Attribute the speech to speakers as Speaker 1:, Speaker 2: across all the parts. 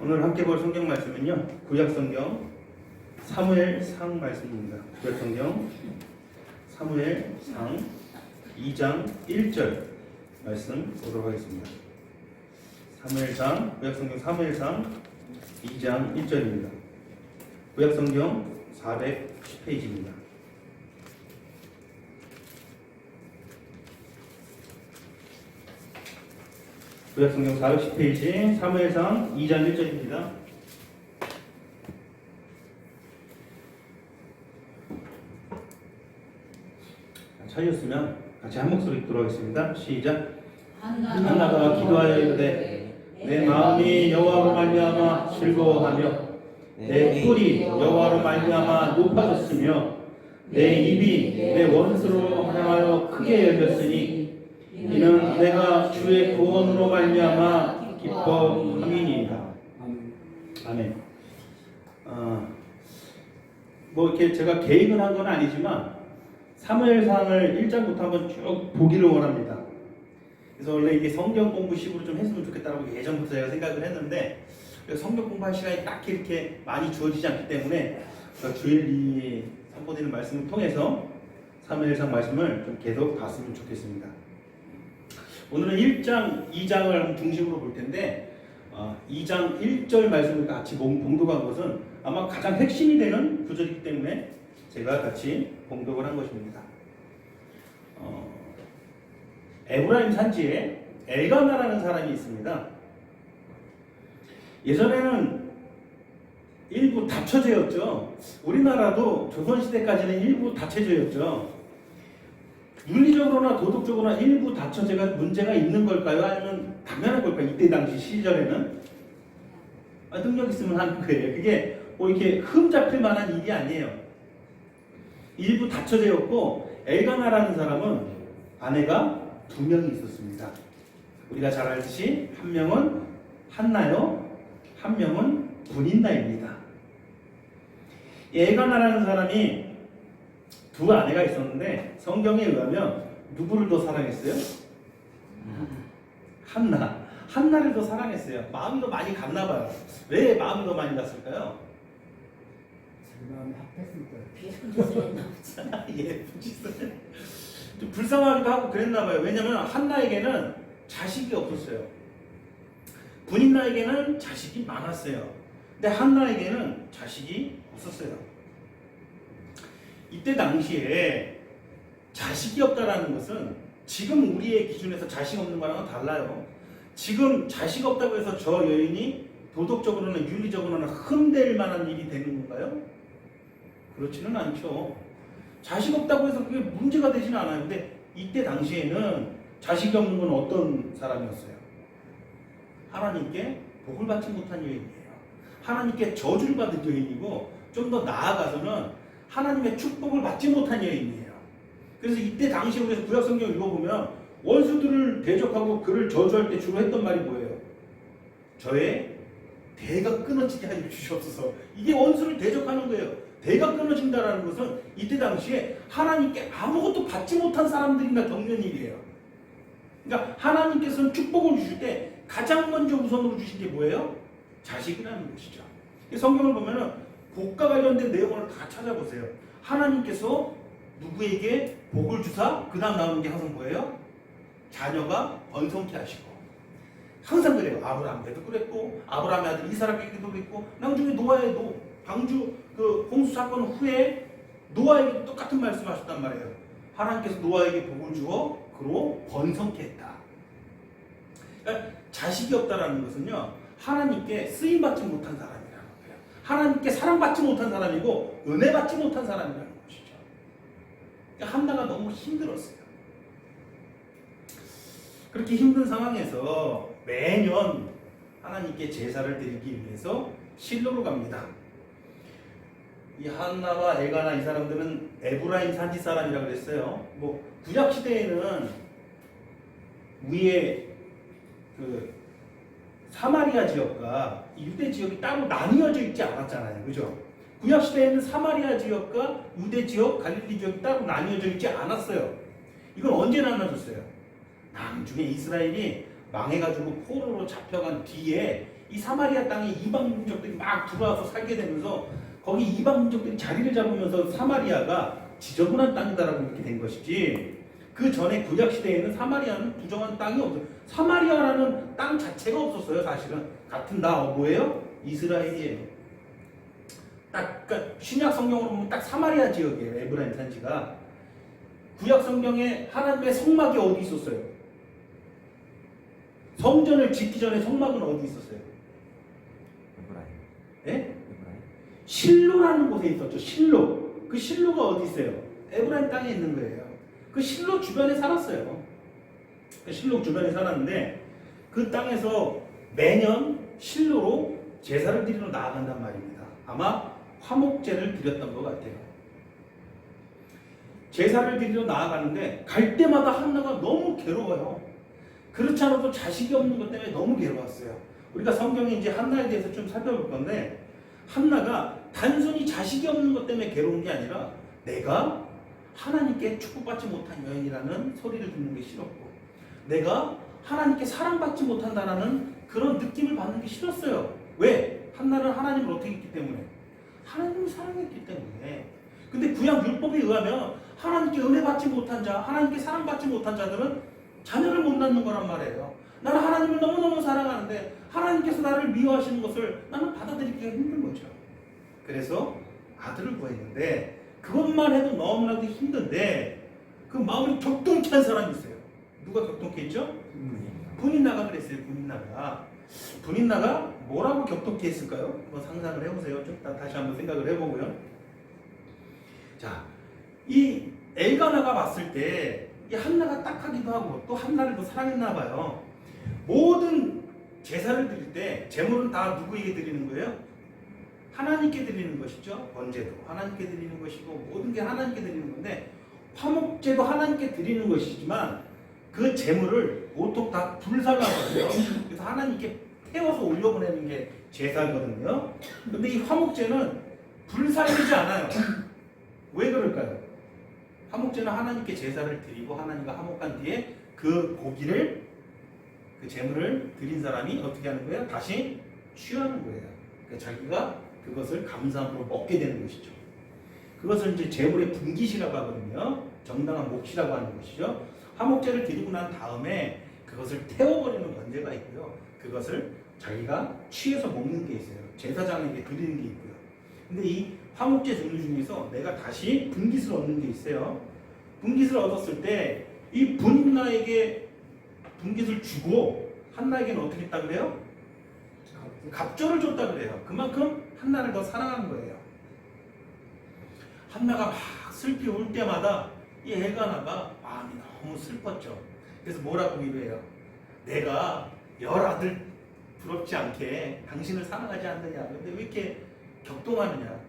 Speaker 1: 오늘 함께 볼 성경 말씀은요, 구약성경 사무엘상 말씀입니다. 구약성경 사무엘상 2장 1절 말씀 보도록 하겠습니다. 구약성경 사무엘상 2장 1절입니다. 구약성경 410페이지입니다. 구약성경 410페이지 사무엘상 2장 1절입니다. 찾으셨으면 같이 한 목소리 들어가겠습니다. 시작. 한나가 기도하여 이르되 내 마음이 여호와로 말미암아 즐거워하며 내 뿔이 여호와로 말미암아 높아졌으며 내 입이 내 원수로 향하여 크게 열렸으니 이는 내가 주의 구원으로 말미암아 기뻐함이니이다. 아멘. 뭐 이렇게 제가 계획은 한 건 아니지만 사무엘상을 1장부터 한번 쭉 보기를 원합니다. 그래서 원래 이게 성경 공부식으로 좀 했으면 좋겠다고 예전부터 제가 생각을 했는데 성경 공부할 시간이 딱히 이렇게 많이 주어지지 않기 때문에 주일 이 선포되는 말씀을 통해서 사무엘상 말씀을 좀 계속 봤으면 좋겠습니다. 오늘은 1장, 2장을 중심으로 볼 텐데 2장 1절 말씀을 같이 봉독한 것은 아마 가장 핵심이 되는 구절이기 때문에 제가 같이 봉독을 한 것입니다. 에브라임 산지에 엘가나라는 사람이 있습니다. 예전에는 일부 다처제였죠. 우리나라도 조선시대까지는 일부 다처제였죠. 윤리적으로나 도덕적으로나 일부 다처제가 문제가 있는 걸까요? 아니면 당연한 걸까요? 이때 당시 시절에는 능력 있으면 하는 거예요. 그게 뭐 이렇게 흠 잡힐 만한 일이 아니에요. 일부 다처제였고 엘가나라는 사람은 아내가 2명이 있었습니다. 우리가 잘 알듯이 한 명은 한나요, 한 명은 분인나입니다. 엘가나라는 사람이 2 아내가 있었는데 성경에 의하면 누구를 더 사랑했어요? 한나를 더 사랑했어요. 마음이 더 많이 갔나 봐요. 왜 마음이 더 많이 갔을까요?
Speaker 2: 마음이 합했을 거예요.
Speaker 1: 예, 부짓을 좀 불쌍하기도 하고 그랬나 봐요. 왜냐면 한나에게는 자식이 없었어요. 분인나에게는 자식이 많았어요. 근데 한나에게는 자식이 없었어요. 이때 당시에 자식이 없다라는 것은 지금 우리의 기준에서 자식 없는 거랑은 달라요. 지금 자식 없다고 해서 저 여인이 도덕적으로나 윤리적으로나 흠될 만한 일이 되는 건가요? 그렇지는 않죠. 자식 없다고 해서 그게 문제가 되지는 않아요. 근데 이때 당시에는 자식이 없는 건 어떤 사람이었어요? 하나님께 복을 받지 못한 여인이에요. 하나님께 저주를 받은 여인이고 좀 더 나아가서는 하나님의 축복을 받지 못한 여인이에요. 그래서 이때 당시에 우리가 구약성경을 읽어보면 원수들을 대적하고 그를 저주할 때 주로 했던 말이 뭐예요? 저의 대가 끊어지게 하여 주시옵소서. 이게 원수를 대적하는 거예요. 대가 끊어진다는 것은 이때 당시에 하나님께 아무것도 받지 못한 사람들이나 겪는 일이에요. 그러니까 하나님께서는 축복을 주실 때 가장 먼저 우선으로 주신 게 뭐예요? 자식이라는 것이죠. 성경을 보면은 복과 관련된 내용을 다 찾아보세요. 하나님께서 누구에게 복을 주사 그 다음 나오는 게 항상 뭐예요? 자녀가 번성케 하시고. 항상 그래요. 아브라함 때도 그랬고 아브라함의 아들 이삭에게도 그랬고 나중에 노아의 방주 그 홍수 사건 후에 노아에게 똑같은 말씀하셨단 말이에요. 하나님께서 노아에게 복을 주어 그로 번성케 했다. 그러니까 자식이 없다라는 것은요, 하나님께 쓰임받지 못한 사람이라는 거예요. 하나님께 사랑받지 못한 사람이고 은혜받지 못한 사람이라는 것이죠. 그러니까 한나가 너무 힘들었어요. 그렇게 힘든 상황에서 매년 하나님께 제사를 드리기 위해서 실로로 갑니다. 이 한나와 엘가나 이 사람들은 에브라임 산지 사람이라고 그랬어요. 뭐 구약 시대에는 위에 그 사마리아 지역과 유대 지역이 따로 나뉘어져 있지 않았잖아요. 그죠? 구약 시대에는 사마리아 지역과 유대 지역, 갈릴리 지역이 따로 나뉘어져 있지 않았어요. 이건 언제 나눠졌어요? 나중에 이스라엘이 망해가지고 포로로 잡혀간 뒤에 이 사마리아 땅에 이방 민족들이 막 들어와서 살게 되면서 거기 이방 민족들이 자리를 잡으면서 사마리아가 지저분한 땅이다라고 이렇게 된 것이지, 그 전에 구약 시대에는 사마리아는 부정한 땅이 없어요. 사마리아라는 땅 자체가 없었어요. 사실은 같은 나 뭐예요? 이스라엘이에요. 딱 그러니까 신약 성경으로 보면 딱 사마리아 지역이에요. 에브라임 산지가. 구약 성경에 하나님의 성막이 어디 있었어요? 성전을 짓기 전에 성막은 어디 있었어요?
Speaker 3: 에브라임.
Speaker 1: 예?
Speaker 3: 에브라임.
Speaker 1: 실로라는 곳에 있었죠. 실로. 그 실로가 어디 있어요? 에브라임 땅에 있는 거예요. 그 실로 주변에 살았어요. 그 실로 주변에 살았는데 그 땅에서 매년 실로로 제사를 드리러 나아간단 말입니다. 아마 화목제를 드렸던 것 같아요. 제사를 드리러 나아가는데 갈 때마다 한나가 너무 괴로워요. 그렇지 않아도 자식이 없는 것 때문에 너무 괴로웠어요. 우리가 성경에 이제 한나에 대해서 좀 살펴볼 건데, 한나가 단순히 자식이 없는 것 때문에 괴로운 게 아니라 내가 하나님께 축복받지 못한 여인이라는 소리를 듣는 게 싫었고, 내가 하나님께 사랑받지 못한다라는 그런 느낌을 받는 게 싫었어요. 왜? 한나는 하나님을 어떻게 했기 때문에? 하나님을 사랑했기 때문에. 근데 구약 율법에 의하면 하나님께 은혜 받지 못한 자, 하나님께 사랑받지 못한 자들은 자녀를 못 낳는 거란 말이에요. 나는 하나님을 너무너무 사랑하는데 하나님께서 나를 미워하시는 것을 나는 받아들이기가 힘든 거죠. 그래서 아들을 구했는데, 그것만 해도 너무나도 힘든데 그 마음이 격동케 한 사람이 있어요. 누가 격동케 했죠? 분인나가 그랬어요. 분인나가 뭐라고 격동케 했을까요? 한번 상상을 해보세요. 좀 다시 한번 생각을 해보고요. 자, 이 엘가나가 봤을 때 이 한나가 딱하기도 하고 또 한나를 더 사랑했나 봐요. 모든 제사를 드릴 때 제물은 다 누구에게 드리는 거예요? 하나님께 드리는 것이죠. 번제도 하나님께 드리는 것이고 모든 게 하나님께 드리는 건데, 화목제도 하나님께 드리는 것이지만 그 제물을 보통 다 불살라거든요. 그래서 하나님께 태워서 올려보내는 게 제사거든요. 근데 이 화목제는 불살리지 않아요. 왜 그럴까요? 화목제는 하나님께 제사를 드리고 하나님과 화목한 뒤에 그 고기를, 그 제물을 드린 사람이 어떻게 하는 거예요? 다시 취하는 거예요. 그러니까 자기가 그것을 감사함으로 먹게 되는 것이죠. 그것을 이제 제물의 분깃이라고 하거든요. 정당한 몫이라고 하는 것이죠. 화목제를 드리고 난 다음에 그것을 태워버리는 번제가 있고요. 그것을 자기가 취해서 먹는 게 있어요. 제사장에게 드리는 게 있고요. 근데 이 화목제 종류 중에서 내가 다시 분깃을 얻는 게 있어요. 분깃을 얻었을 때 이 분인나에게 분깃을 주고 한나에게는 어떻게 했다 그래요? 갑절을 줬다 그래요. 그만큼 한나를 더 사랑한 거예요. 한나가 막 슬피 울 때마다 이 엘가나가 마음이 너무 슬펐죠. 그래서 뭐라고 위로해요? 내가 열 아들 부럽지 않게 당신을 사랑하지 않느냐. 근데 왜 이렇게 격동하느냐.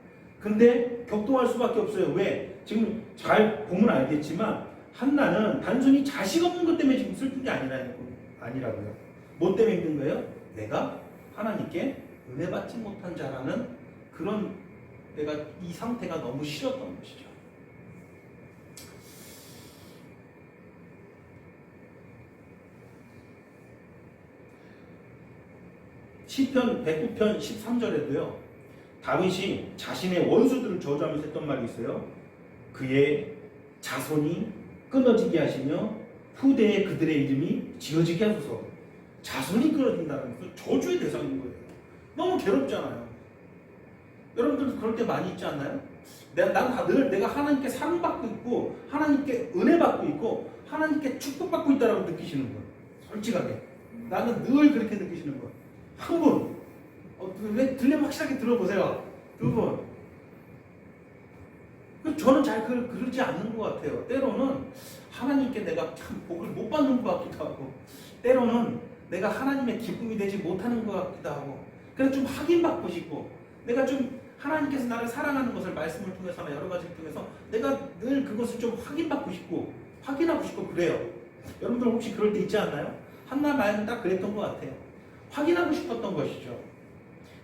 Speaker 1: 근데 격동할 수밖에 없어요. 왜? 지금 잘 보면 알겠지만 한나는 단순히 자식 없는 것 때문에 지금 슬픈 게 아니라고요. 뭐 때문에 힘든 거예요? 내가 하나님께 은혜 받지 못한 자라는 그런, 내가 이 상태가 너무 싫었던 것이죠. 시편 109편 13절에도요. 다윗이 자신의 원수들을 저주하면서 했던 말이 있어요. 그의 자손이 끊어지게 하시며 후대에 그들의 이름이 지어지게 하소서. 자손이 끊어진다는 것은 저주의 대상인 거예요. 너무 괴롭잖아요. 여러분들도 그럴 때 많이 있지 않나요? 늘 내가 하나님께 사랑받고 있고 하나님께 은혜 받고 있고 하나님께 축복받고 있다라고 느끼시는 분, 솔직하게 나는 늘 그렇게 느끼시는 분, 한 분, 왜 들리면 확실하게 들어보세요. 두 분. 저는 잘 그러지 않는 것 같아요. 때로는 하나님께 내가 참 복을 못 받는 것 같기도 하고, 때로는 내가 하나님의 기쁨이 되지 못하는 것 같기도 하고, 그래서 좀 확인받고 싶고, 내가 좀 하나님께서 나를 사랑하는 것을 말씀을 통해서나 여러 가지를 통해서 내가 늘 그것을 좀 확인받고 싶고 확인하고 싶고 그래요. 여러분들 혹시 그럴 때 있지 않나요? 한나 말은 딱 그랬던 것 같아요. 확인하고 싶었던 것이죠.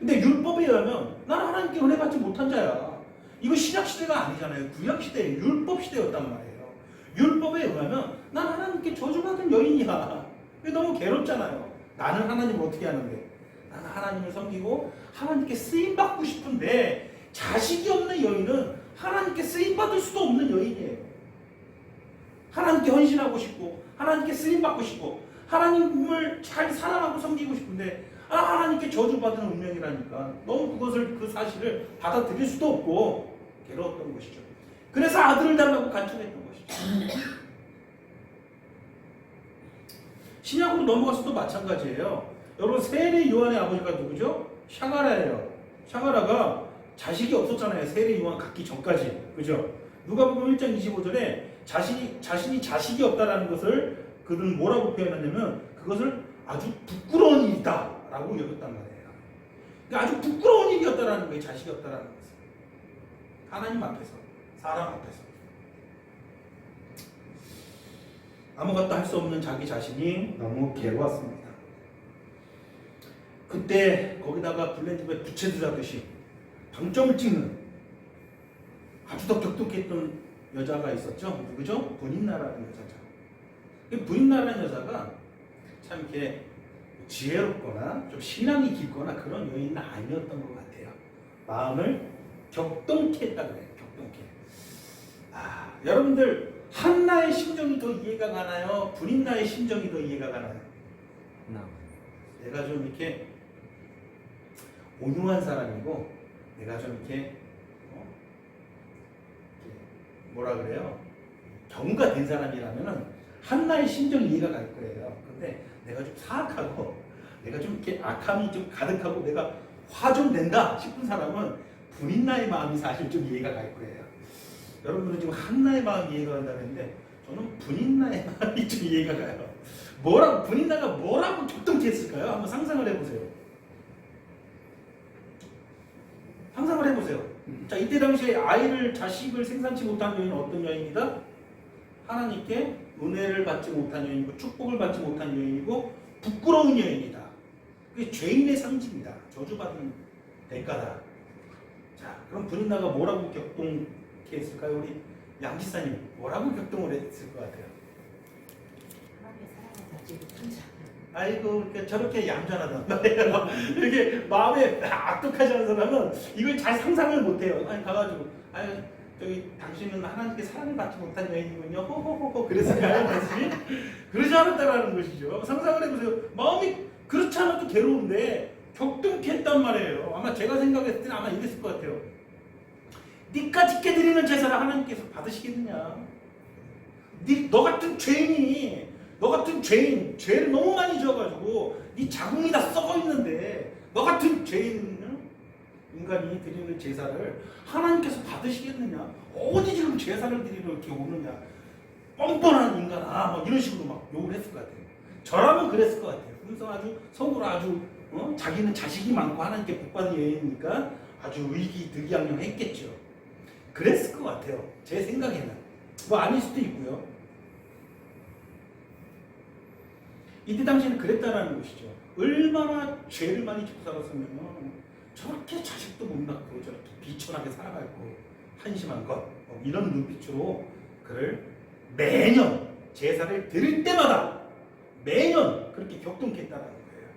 Speaker 1: 근데 율법에 의하면 나는 하나님께 은혜 받지 못한 자야. 이거 신약시대가 아니잖아요. 구약시대, 율법시대였단 말이에요. 율법에 의하면 난 하나님께 저주받은 여인이야. 너무 괴롭잖아요. 나는 하나님을 어떻게 하는데? 나는 하나님을 섬기고 하나님께 쓰임받고 싶은데 자식이 없는 여인은 하나님께 쓰임받을 수도 없는 여인이에요. 하나님께 헌신하고 싶고 하나님께 쓰임받고 싶고 하나님을 잘 사랑하고 섬기고 싶은데 하나님께 저주받는 운명이라니까 너무 그 사실을 받아들일 수도 없고 괴로웠던 것이죠. 그래서 아들을 달라고 간청했던 것이죠. 신약으로 넘어가서도 마찬가지예요. 여러분 세례 요한의 아버지가 누구죠? 샤가라예요. 샤가라가 자식이 없었잖아요. 세례 요한 갖기 전까지. 그죠? 누가복음 1장 25절에 자신이 자식이 없다라는 것을 그들은 뭐라고 표현하냐면 그것을 아주 부끄러운 일이다라고 여겼단 말이에요. 그러니까 아주 부끄러운 일이었다라는 거예요. 자식이 없다라는 것은. 하나님 앞에서, 사람 앞에서. 아무것도 할 수 없는 자기 자신이 너무 괴로웠습니다. 그때 거기다가 블렌집에 부채도 잡듯이 방점을 찍는 아주 더 격동했던 여자가 있었죠. 누구죠? 분인나라는 여자죠. 분인나라는 여자가 참 이렇게 지혜롭거나 좀 신앙이 깊거나 그런 여인은 아니었던 것 같아요. 마음을 격동케 했다 그래요. 격동케. 여러분들 한나의 심정이 더 이해가 가나요? 분인나의 심정이 더 이해가 가나요? 내가 좀 이렇게 온유한 사람이고 내가 좀 이렇게 뭐라 그래요? 경우가 된 사람이라면은 한나의 심정이 이해가 갈 거예요. 근데 내가 좀 사악하고 내가 좀 이렇게 악함이 좀 가득하고 내가 화 좀 낸다 싶은 사람은 분인나의 마음이 사실 좀 이해가 갈 거예요. 여러분들은 지금 한나의 마음이 이해가 간다고 했는데 저는 분인나의 마음이 좀 이해가 가요. 분인나가 뭐라고 격동케 했을까요? 한번 상상을 해보세요. 상상을 해보세요. 자, 이때 당시에 자식을 생산치 못한 여인은 어떤 여인이다? 하나님께 은혜를 받지 못한 여인이고 축복을 받지 못한 여인이고 부끄러운 여인이다. 그게 죄인의 상징이다. 저주받는 대가다. 자, 그럼 분인나가 뭐라고 격동케 했을까요? 우리 양지사님 뭐라고 격동을 했을 것 같아요?
Speaker 2: 하나님의 사랑을 받지 못한 자.
Speaker 1: 아이고 저렇게 얌전하단 말이에요. 이렇게 마음에 악독하지 않은 사람은 이걸 잘 상상을 못해요. 아니 가가지고 저기 당신은 하나님께 사랑을 받지 못한 여인이군요. 호호호호 그랬을까요? 그러지 않았다라는 것이죠. 상상을 해보세요. 마음이 그렇지 않아도 괴로운데 격동케 했단 말이에요. 아마 제가 생각했을 때는 아마 이랬을 것 같아요. 니까 짓게 드리는 제사를 하나님께서 받으시겠느냐? 너 같은 죄인이 죄를 너무 많이 지어가지고 네 자궁이 다 썩어 있는데 너 같은 인간이 드리는 제사를 하나님께서 받으시겠느냐? 어디 지금 제사를 드리러 이렇게 오느냐? 뻔뻔한 인간아, 막 이런 식으로 막 욕을 했을 것 같아요. 저라면 그랬을 것 같아요. 그래서 아주 속으로 자기는 자식이 많고 하나님께 복받은 여인이니까 아주 의기득양양했겠죠. 그랬을 것 같아요. 제 생각에는. 뭐 아닐 수도 있고요. 이때 당시에는 그랬다라는 것이죠. 얼마나 죄를 많이 짓고 살았으면 저렇게 자식도 못 낳고 저렇게 비천하게 살아가고 한심한 것 이런 눈빛으로 그를 매년 제사를 드릴 때마다 매년 그렇게 격동케 했다라는 거예요.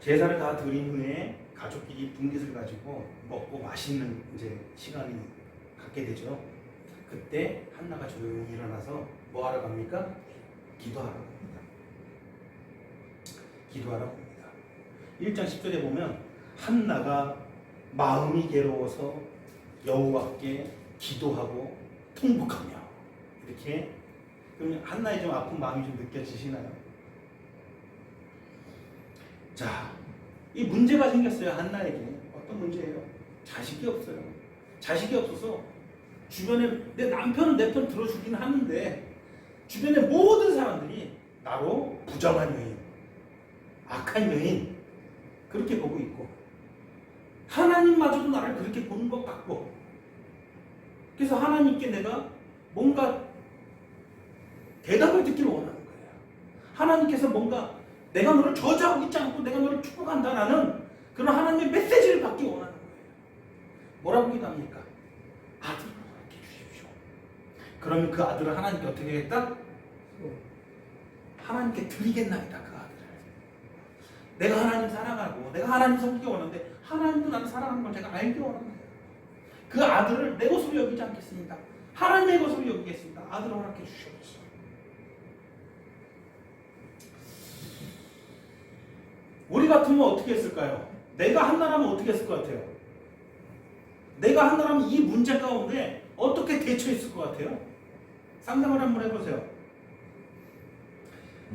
Speaker 1: 제사를 다 드린 후에 가족끼리 분깃을 가지고 먹고 맛있는 이제 시간이 갖게 되죠. 그때 한나가 조용히 일어나서 뭐 하러 갑니까? 기도하러 갑니다. 기도하러 갑니다. 1장 10절에 보면 한나가 마음이 괴로워서 여호와께 기도하고 통곡하며 이렇게. 그럼 한나의 좀 아픈 마음이 좀 느껴지시나요? 자, 이 문제가 생겼어요. 한나에게. 어떤 문제예요? 자식이 없어요. 자식이 없어서 주변에 내 남편은 내 편 들어주긴 하는데 주변의 모든 사람들이 나로 부정한 여인, 악한 여인 그렇게 보고 있고 하나님마저도 나를 그렇게 보는 것 같고 그래서 하나님께 내가 뭔가 대답을 듣기를 원하는 거예요. 하나님께서 뭔가 내가 너를 저주하고 있지 않고 내가 너를 축복한다라는 그런 하나님의 메시지를 받기 원하는 거예요. 뭐라고 기도합니까? 아들을 허락해 주십시오. 그러면 그 아들을 하나님께 어떻게 하겠다? 하나님께 드리겠나이다 그 아들을. 내가 하나님 사랑하고 내가 하나님 섬기기 원하는데 하나님도 나를 사랑하는 걸 제가 알기 원합니다. 그 아들을 내 것으로 여기지 않겠습니다. 하나님의 것으로 여기겠습니다. 아들을 허락해 주시옵소서. 우리 같으면 어떻게 했을까요? 내가 한나라면 어떻게 했을 것 같아요? 내가 한나라면 이 문제 가운데 어떻게 대처했을 것 같아요? 상상을 한번 해보세요.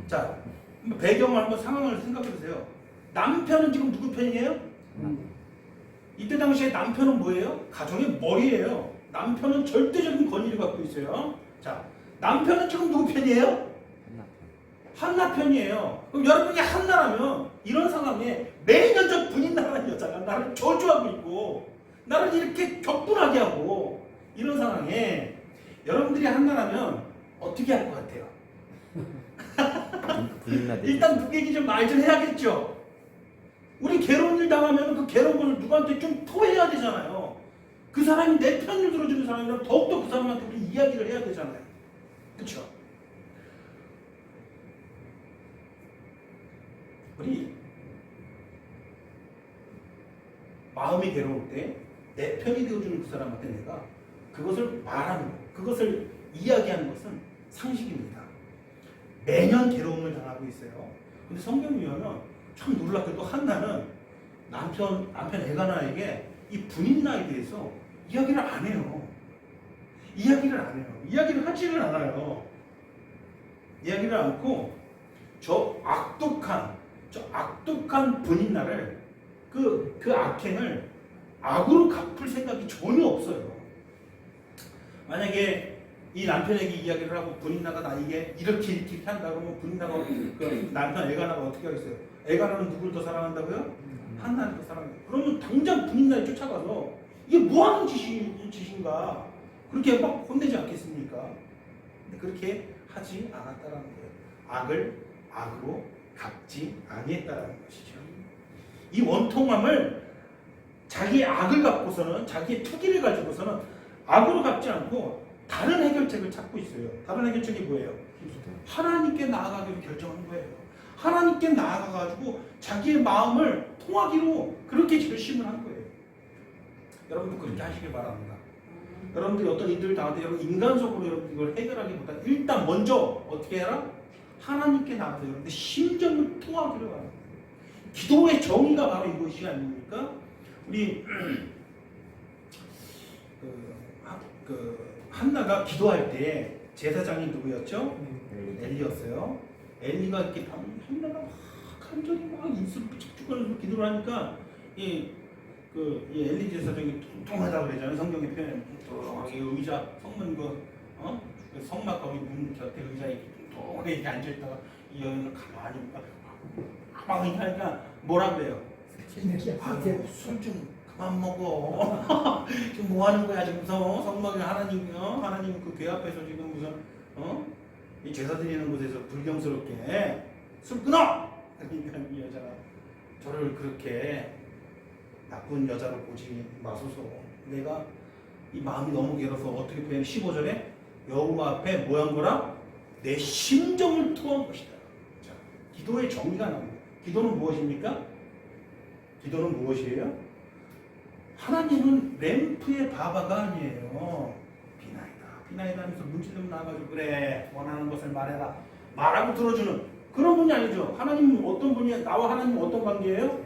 Speaker 1: 자, 배경을 한번 상황을 생각해 보세요. 남편은 지금 누구 편이에요? 이때 당시에 남편은 뭐예요? 가정의 머리예요. 남편은 절대적인 권위를 갖고 있어요. 자, 남편은 지금 누구 편이에요? 한나 편이에요. 그럼 여러분이 한나라면 이런 상황에 매년 저 분인나라는 여자가 나를 저주하고 있고 나를 이렇게 격분하게 하고 이런 상황에 여러분들이 한나라면 어떻게 할 것 같아요? 일단 누구 얘기 좀 말 좀 해야겠죠. 우리 괴로운 일 당하면 그 괴로운 걸 누구한테 좀 토해야 되잖아요. 그 사람이 내 편을 들어주는 사람이라면 더욱더 그 사람한테 우리 이야기를 해야 되잖아요. 그렇죠? 우리 마음이 괴로울 때 내 편이 되어주는 그 사람한테 내가 그것을 말하는 것, 그것을 이야기하는 것은 상식입니다. 매년 괴로움을 당하고 있어요. 근데 성경에 의하면 참 놀랍게도 한나는 남편 엘가나에게 이 분인나에 대해서 이야기를 안 해요. 이야기를 하지를 않아요. 이야기를 않고 저 악독한 분인나를 그 악행을 악으로 갚을 생각이 전혀 없어요. 만약에 이 남편에게 이야기를 하고 분인나가 나에게 이렇게 한다 그러면 분인나가 그 남편 엘가나가 어떻게 하겠어요? 엘가나는 누굴 더 사랑한다고요? 한나를 더 사랑해요. 그러면 당장 분인나에 쫓아가서 이게 뭐하는 짓인가 그렇게 막 혼내지 않겠습니까? 근데 그렇게 하지 않았다라는 거예요. 악을 악으로 갚지 아니했다라는 것이죠. 이 원통함을 자기의 악을 갖고서는 자기의 투기를 가지고서는 악으로 갚지 않고 다른 해결책을 찾고 있어요. 다른 해결책이 뭐예요? 하나님께 나아가기로 결정하는 거예요. 하나님께 나아가가지고 자기의 마음을 통하기로 그렇게 결심을 한 거예요. 여러분도 그렇게 하시길 바랍니다. 여러분들이 어떤 일들을 당할 때 여러분 인간적으로 여러분 이걸 해결하기보다 일단 먼저 어떻게 해라? 하나님께 나아가서 여러분들 심정을 통하기로 합니다. 기도의 정의가 바로 이것이 아닙니까? 우리 한나가 기도할 때 제사장이 누구였죠? 엘리였어요. 엘리가 이렇게 한나가 막 간절히 막 입술을 삐죽삐죽하면서 기도를 하니까 이 엘리 제사장이 뚱뚱하다고 그러잖아요. 성경의 표현에 뚱뚱하게 의자 성문 그 성막 거기 문 곁에 의자에 뚱뚱하게 이렇게 앉아있다가 이 여인을 가만히 막 하니까 뭐라 그래요? 술 좀 그만 먹어. 지금 뭐 하는 거야 지금 성막에 하나님 그 궤 앞에서 지금 무슨 이 제사 드리는 곳에서 불경스럽게 술 끊어. 그러니까 이 여자가 저를 그렇게 나쁜 여자로 보지 마소서. 내가 이 마음이 너무 괴로워서 어떻게 표현해? 15절에 여호와 앞에 뭐 한 거라? 내 심정을 토한 것이다. 자, 기도의 정의가 나옵니다. 기도는 무엇입니까? 기도는 무엇이에요? 하나님은 램프의 바바가 아니에요. 비나이다 하면서 문지름 나와가지고 그래 원하는 것을 말해라 말하고 들어주는 그런 분이 아니죠. 하나님은 어떤 분이에요? 나와 하나님은 어떤 관계예요?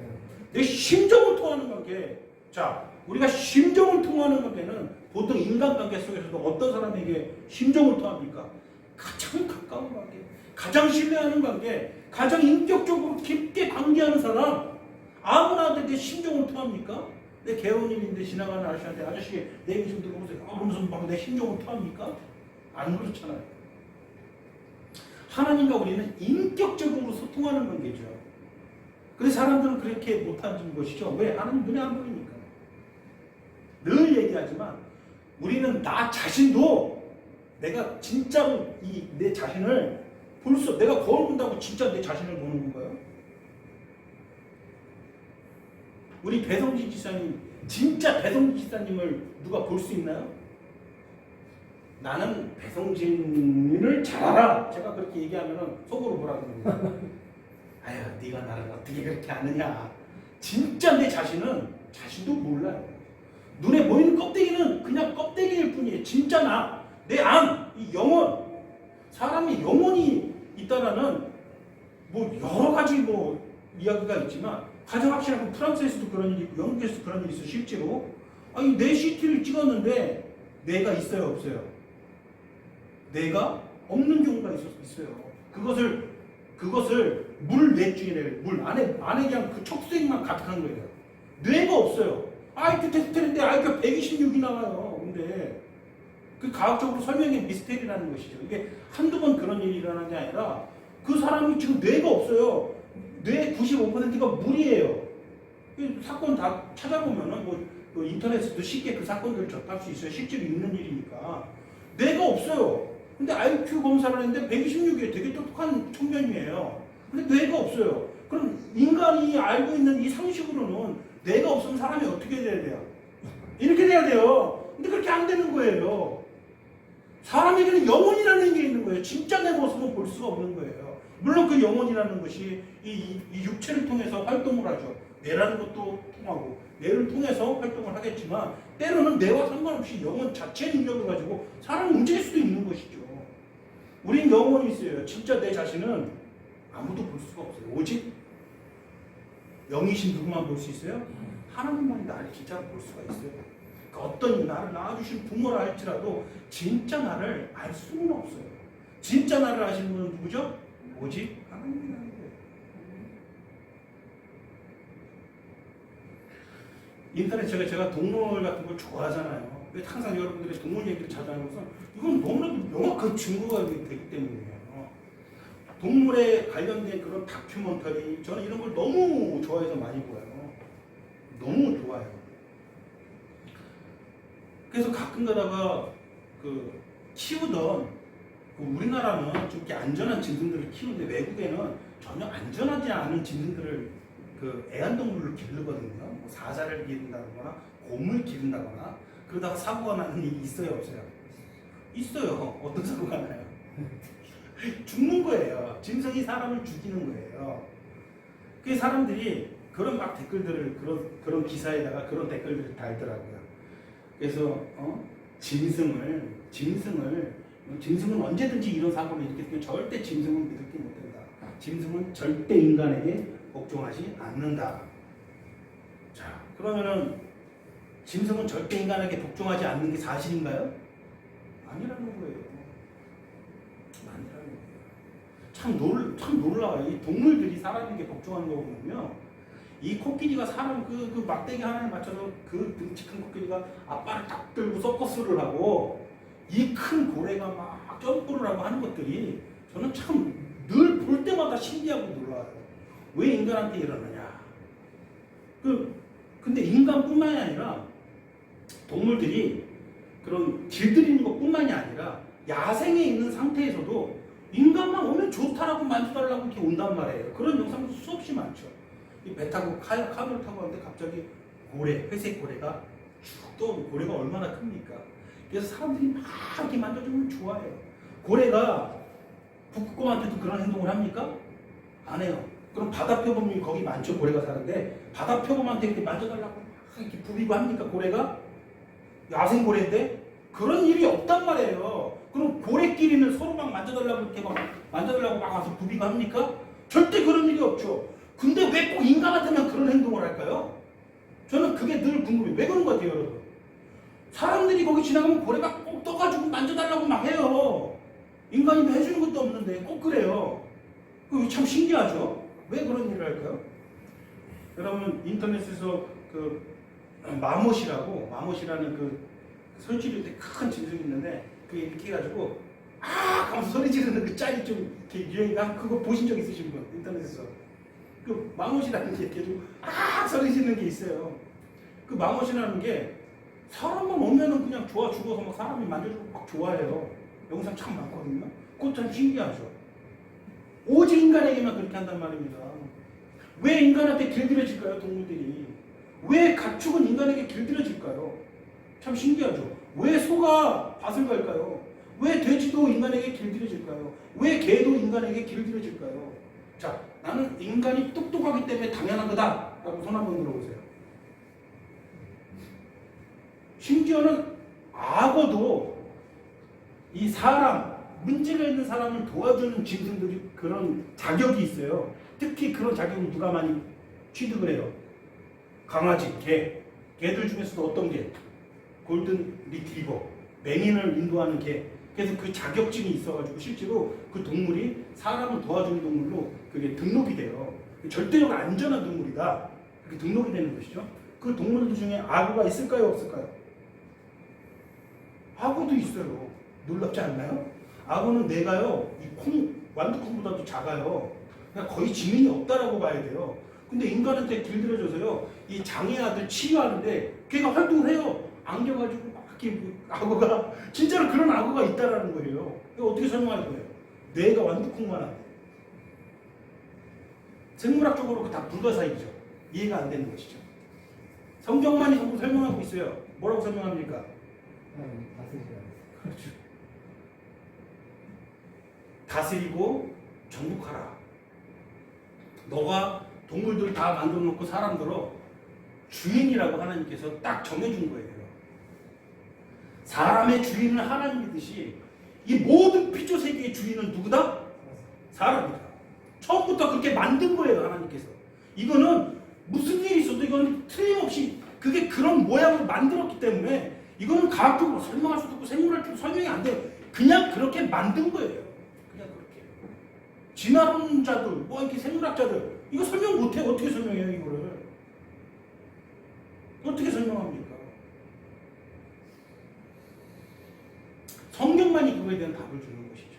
Speaker 1: 내 심정을 통하는 관계. 자, 우리가 심정을 통하는 관계는 보통 인간관계 속에서도 어떤 사람에게 심정을 통합니까? 가장 가까운 관계, 가장 신뢰하는 관계, 가장 인격적으로 깊게 관계하는 사람. 아무나한테 내 심정을 통합니까? 내 괴로운 일인데 지나가는 아저씨한테 아저씨 내 얘기 좀 들어보세요. 그러면서 막 내 심정을 토합니까? 안 그렇잖아요. 하나님과 우리는 인격적으로 소통하는 관계죠. 근데 사람들은 그렇게 못하는 것이죠. 왜? 하나님 눈에 안 보이니까. 늘 얘기하지만 우리는 나 자신도 내가 진짜로 내 자신을 볼 수, 내가 거울 본다고 진짜 내 자신을 보는 건가요? 우리 배성진 지사님, 진짜 배성진 지사님을 누가 볼 수 있나요? 나는 배성진을 잘 알아. 제가 그렇게 얘기하면은 속으로 뭐라 그러는데 아유 네가 나를 어떻게 그렇게 아느냐. 진짜 내 자신은 자신도 몰라요. 눈에 보이는 껍데기는 그냥 껍데기일 뿐이에요. 진짜 나, 내 안, 이 영혼, 사람의 영혼이 있다라는 뭐 여러 가지 뭐 이야기가 있지만 가장 확실한 건 프랑스에서도 그런 일이 있고 영국에서도 그런 일이 있어요. 실제로 아니 내 CT를 찍었는데 내가 있어요 없어요? 내가 없는 경우가 있어요. 그것을 물 뇌중이래요. 물 안에 그냥 그 척수액만 가득한 거예요. 뇌가 없어요. IQ 테스트인데 IQ 126이 나와요. 근데 그 과학적으로 설명이 미스테리라는 것이죠. 이게 한두 번 그런 일이 일어나는 게 아니라 그 사람이 지금 뇌가 없어요. 뇌 95%가 물이에요. 그 사건 다 찾아보면은 뭐 인터넷에도 쉽게 그 사건들을 접할 수 있어요. 실제로 있는 일이니까. 뇌가 없어요. 근데 IQ 검사를 했는데 126이에요. 되게 똑똑한 청년이에요. 근데 뇌가 없어요. 그럼 인간이 알고 있는 이 상식으로는 뇌가 없으면 사람이 어떻게 돼야 돼요? 이렇게 돼야 돼요. 근데 그렇게 안 되는 거예요. 사람에게는 영혼이라는 게 있는 거예요. 진짜 내 모습은 볼 수가 없는 거예요. 물론 그 영혼이라는 것이 이 육체를 통해서 활동을 하죠. 뇌라는 것도 통하고 뇌를 통해서 활동을 하겠지만 때로는 뇌와 상관없이 영혼 자체의 능력을 가지고 사람을 움직일 수도 있는 것이죠. 우린 영혼이 있어요. 진짜 내 자신은 아무도 볼 수가 없어요. 오직 영이신 누구만 볼 수 있어요? 하나님만이 나를 진짜로 볼 수가 있어요. 그러니까 어떤 나를 낳아주신 부모라 할지라도 진짜 나를 알 수는 없어요. 진짜 나를 아시는 분은 누구죠? 오직 하나님이라는 거예요. 인터넷 제가 동물 같은 걸 좋아하잖아요. 항상 여러분들이 동물 얘기를 자주 하면서 이건 너무나도 명확한 증거가 되기 때문이에요. 동물에 관련된 그런 다큐멘터리 저는 이런 걸 너무 좋아해서 많이 봐요. 너무 좋아요. 그래서 가끔 가다가 그 키우던 우리나라는 좀 이렇게 안전한 짐승들을 키우는데 외국에는 전혀 안전하지 않은 짐승들을 그 애완동물로 기르거든요. 뭐 사자를 기른다거나 곰을 기른다거나 그러다가 사고가 나는 일이 있어요 없어요? 있어요. 어떤 사고가 나요? 죽는 거예요. 짐승이 사람을 죽이는 거예요. 그 사람들이 그런 막 댓글들을 그런 기사에다가 그런 댓글들을 달더라고요. 그래서 짐승은 언제든지 이런 사고를 일으키면 절대 짐승은 믿을 게 못 된다. 짐승은 절대 인간에게 복종하지 않는다. 자, 그러면은 짐승은 절대 인간에게 복종하지 않는 게 사실인가요? 아니라는 거예요. 참 놀라워요. 이 동물들이 사람에게 복종하는 거 보면요. 이 코끼리가 사람 그 막대기 하나에 맞춰서 그 듬직한 코끼리가 앞발을 딱 들고 서커스를 하고 이 큰 고래가 막 점프를 하고 하는 것들이 저는 참 늘 볼 때마다 신기하고 놀라워요. 왜 인간한테 이러느냐. 근데 인간뿐만이 아니라 동물들이 그런 길들이는 것뿐만이 아니라 야생에 있는 상태에서도 인간만 오면 좋다라고 만져달라고 이렇게 온단 말이에요. 그런 영상도 수없이 많죠. 배 타고 카누를 타고 왔는데 갑자기 회색 고래가 쭉 떠오르고 고래가 얼마나 큽니까? 그래서 사람들이 막 이렇게 만져주면 좋아해요. 고래가 북극곰한테도 그런 행동을 합니까? 안 해요. 그럼 바다표범이 거기 많죠. 고래가 사는데 바다표범한테 이렇게 만져달라고 막 이렇게 부비고 합니까? 고래가? 야생 고래인데? 그런 일이 없단 말이에요. 그럼 고래끼리는 서로 막 만져달라고 이렇게 막 만져달라고 막 와서 부비고 합니까? 절대 그런 일이 없죠. 근데 왜 꼭 인간한테만 그런 행동을 할까요? 저는 그게 늘 궁금해요. 왜 그런 것 같아요, 여러분? 사람들이 거기 지나가면 고래가 꼭 떠가지고 만져달라고 막 해요. 인간이 해주는 것도 없는데 꼭 그래요. 그거 참 신기하죠? 왜 그런 일을 할까요? 여러분 인터넷에서 그 마못이라는 그 설치류 때 큰 짐승이 있는데 그게 이렇게 해가지고 하면서 소리 지르는 그 짤이 좀 이렇게 유행한 그거 보신 적 있으신 분 인터넷에서 그 마못이라는 게 이렇게 좀 소리 지르는 게 있어요. 그 마못이라는 게 사람만 오면은 그냥 좋아 죽어서 막 사람이 만져주고 막 좋아해요. 영상 참 많거든요. 그것 참 신기하죠. 오직 인간에게만 그렇게 한단 말입니다. 왜 인간한테 길들여질까요, 동물들이? 왜 가축은 인간에게 길들여질까요? 참 신기하죠. 왜 소가 밭을 갈까요? 왜 돼지도 인간에게 길들여질까요? 왜 개도 인간에게 길들여질까요? 자, 나는 인간이 똑똑하기 때문에 당연한 거다 라고 손 한번 들어보세요. 심지어는 악어도 이 사람, 문제가 있는 사람을 도와주는 짐승들이 그런 자격이 있어요. 특히 그런 자격을 누가 많이 취득을 해요? 강아지, 개. 개들 중에서도 어떤 개? 골든 리트리버, 맹인을 인도하는 개. 그래서 그 자격증이 있어가지고 실제로 그 동물이 사람을 도와주는 동물로 그게 등록이 돼요. 절대적으로 안전한 동물이다. 그렇게 등록이 되는 것이죠. 그 동물들 중에 악어가 있을까요? 없을까요? 악어도 있어요. 놀랍지 않나요? 악어는 뇌가요, 완두콩보다도 작아요. 그러니까 거의 지능이 없다라고 봐야 돼요. 근데 인간한테 길들여져서요, 이 장애아들 치유하는데 걔가 활동을 해요. 안겨가지고 막 이렇게 악어가 진짜로 그런 악어가 있다라는 거예요. 이거 어떻게 설명할 거예요? 뇌가 완두콩만 한데. 생물학적으로 다 불가사의죠. 이해가 안 되는 것이죠. 성경만이 전부 설명하고 있어요. 뭐라고 설명합니까? 그렇죠. 다스리고 정복하라. 너가 동물들 다 만들어 놓고 사람들로 주인이라고 하나님께서 딱 정해준 거예요. 사람의 주인은 하나님이듯이 이 모든 피조 세계의 주인은 누구다? 사람이다. 처음부터 그렇게 만든 거예요, 하나님께서. 이거는 무슨 일이 있어도 이건 틀림없이 그게 그런 모양으로 만들었기 때문에 이거는 과학적으로 설명할 수도 없고 생물학적으로 설명이 안 돼요. 그냥 그렇게 만든 거예요. 그냥 그렇게. 진화론자들, 뭐 이렇게 생물학자들 이거 설명 못해. 어떻게 설명해요, 이거를? 어떻게 설명합니까? 성경만이 그거에 대한 답을 주는 것이죠.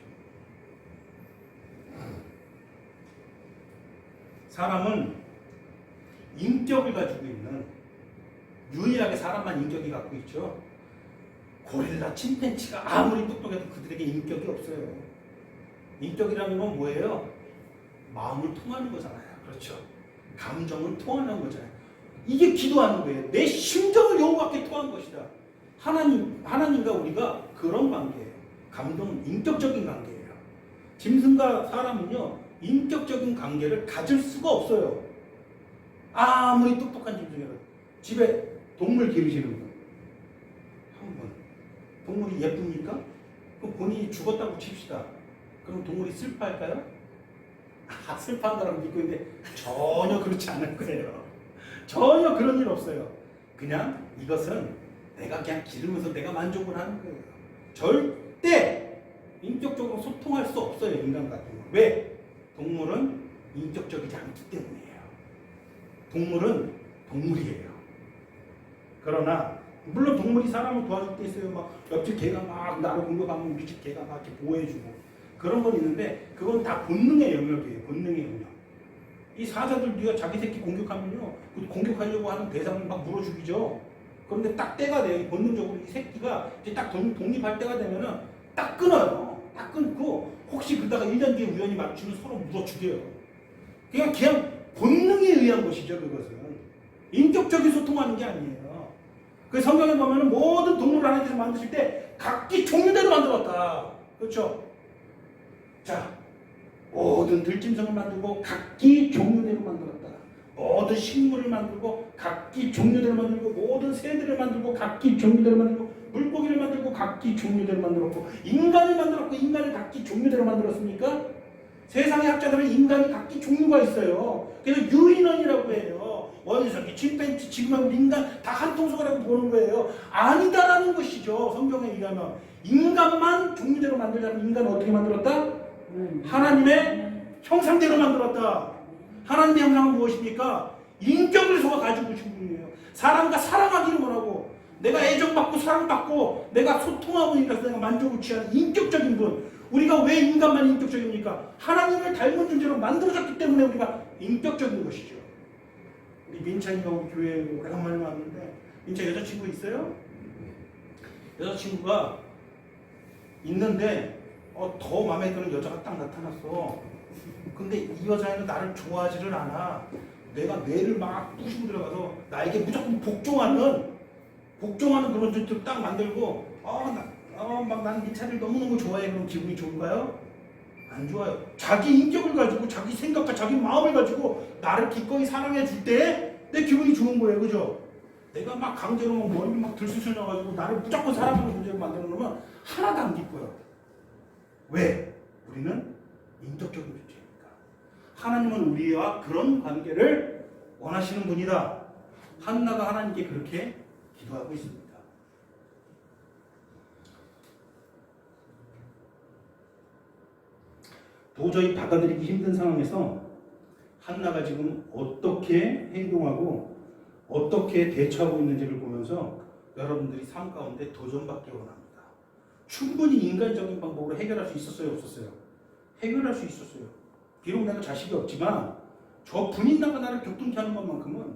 Speaker 1: 사람은 인격을 가지고 있는, 유일하게 사람만 인격이 갖고 있죠. 고릴라, 침팬치가 아무리 똑똑해도 그들에게 인격이 없어요. 인격이라는 건 뭐예요? 마음을 통하는 거잖아요. 그렇죠. 감정을 통하는 거잖아요. 이게 기도하는 거예요. 내 심정을 여호와께 통한 것이다. 하나님과 우리가 그런 관계예요. 감동은 인격적인 관계예요. 짐승과 사람은요, 인격적인 관계를 가질 수가 없어요. 아무리 똑똑한 짐승이라도. 집에 동물 기르시는 분, 한 분. 동물이 예쁩니까? 그럼 본인이 죽었다고 칩시다. 그럼 동물이 슬퍼할까요? 슬퍼한다라고 믿고 있는데 전혀 그렇지 않을 거예요. 전혀 그런 일 없어요. 그냥 이것은 내가 그냥 기르면서 내가 만족을 하는 거예요. 절대 인격적으로 소통할 수 없어요, 인간 같은 거. 왜? 동물은 인격적이지 않기 때문이에요. 동물은 동물이에요. 그러나 물론 동물이 사람을 도와줄 때 있어요. 막 옆집 개가 막 나를 공격하면 우리 집 개가 막 이렇게 보호해주고 그런 건 있는데 그건 다 본능의 영역이에요. 본능의 영역. 이 사자들 네가 자기 새끼 공격하면요, 그 공격하려고 하는 대상을 막 물어 죽이죠. 그런데 딱 때가 돼요. 본능적으로 이 새끼가 이제 딱 독립할 때가 되면은 딱 끊어요. 딱 끊고 혹시 그러다가 1년 뒤에 우연히 마주치면 서로 물어 죽여요. 그냥 본능에 의한 것이죠. 그것은 인격적인 소통하는 게 아니에요. 그 성경에 보면은 모든 동물을 하나님께서 만드실 때 각기 종류대로 만들었다. 그렇죠? 자, 모든 들짐승을 만들고 각기 종류대로 만들었다. 모든 식물을 만들고 각기 종류대로 만들고 모든 새들을 만들고 각기 종류대로 만들고 물고기를 만들고 각기 종류대로 만들었고 인간을 만들었고 인간을 각기 종류대로 만들었습니까? 세상의 학자들은 인간이 각기 종류가 있어요. 그래서 유인원이라고 해요. 원숭이, 침팬지, 지금 인간 다 한 통속이라고 보는 거예요. 아니다라는 것이죠. 성경에 의하면 인간만 종류대로 만들려면 인간을 어떻게 만들었다? 하나님의 형상대로 만들었다. 하나님의 형상은 무엇입니까? 인격을 서가 가지고 오신 분이에요. 사람과 사랑하기를 원하고 내가 애정받고 사랑받고 내가 소통하고 있어서 내가 만족을 취하는 인격적인 분. 우리가 왜 인간만 인격적입니까? 하나님을 닮은 존재로 만들어졌기 때문에 우리가 인격적인 것이죠. 우리 민찬이가 우리 교회에 오래간만에 왔는데 민찬 여자친구 있어요? 여자친구가 있는데 더 마음에 드는 여자가 딱 나타났어. 근데 이 여자애는 나를 좋아하지를 않아. 내가 뇌를 막 부시고 들어가서 나에게 무조건 복종하는 그런 존재를 딱 만들고 막 난 네 차를 너무너무 좋아해. 그럼 기분이 좋은가요? 안 좋아요. 자기 인격을 가지고 자기 생각과 자기 마음을 가지고 나를 기꺼이 사랑해 줄 때 내 기분이 좋은 거예요. 그죠? 내가 막 강제로 머리를 막 들쑤셔 놔가지고 나를 무조건 사랑하는 존재로 만들어 놓으면 하나도 안 기뻐요. 왜? 우리는 인격적인 존재니까. 하나님은 우리와 그런 관계를 원하시는 분이다. 한나가 하나님께 그렇게 기도하고 있습니다. 도저히 받아들이기 힘든 상황에서 한나가 지금 어떻게 행동하고 어떻게 대처하고 있는지를 보면서 여러분들이 삶 가운데 도전받기 원합니다. 충분히 인간적인 방법으로 해결할 수 있었어요, 없었어요? 해결할 수 있었어요. 비록 내가 자식이 없지만 저 분인나가 나를 격동케 하는 것만큼은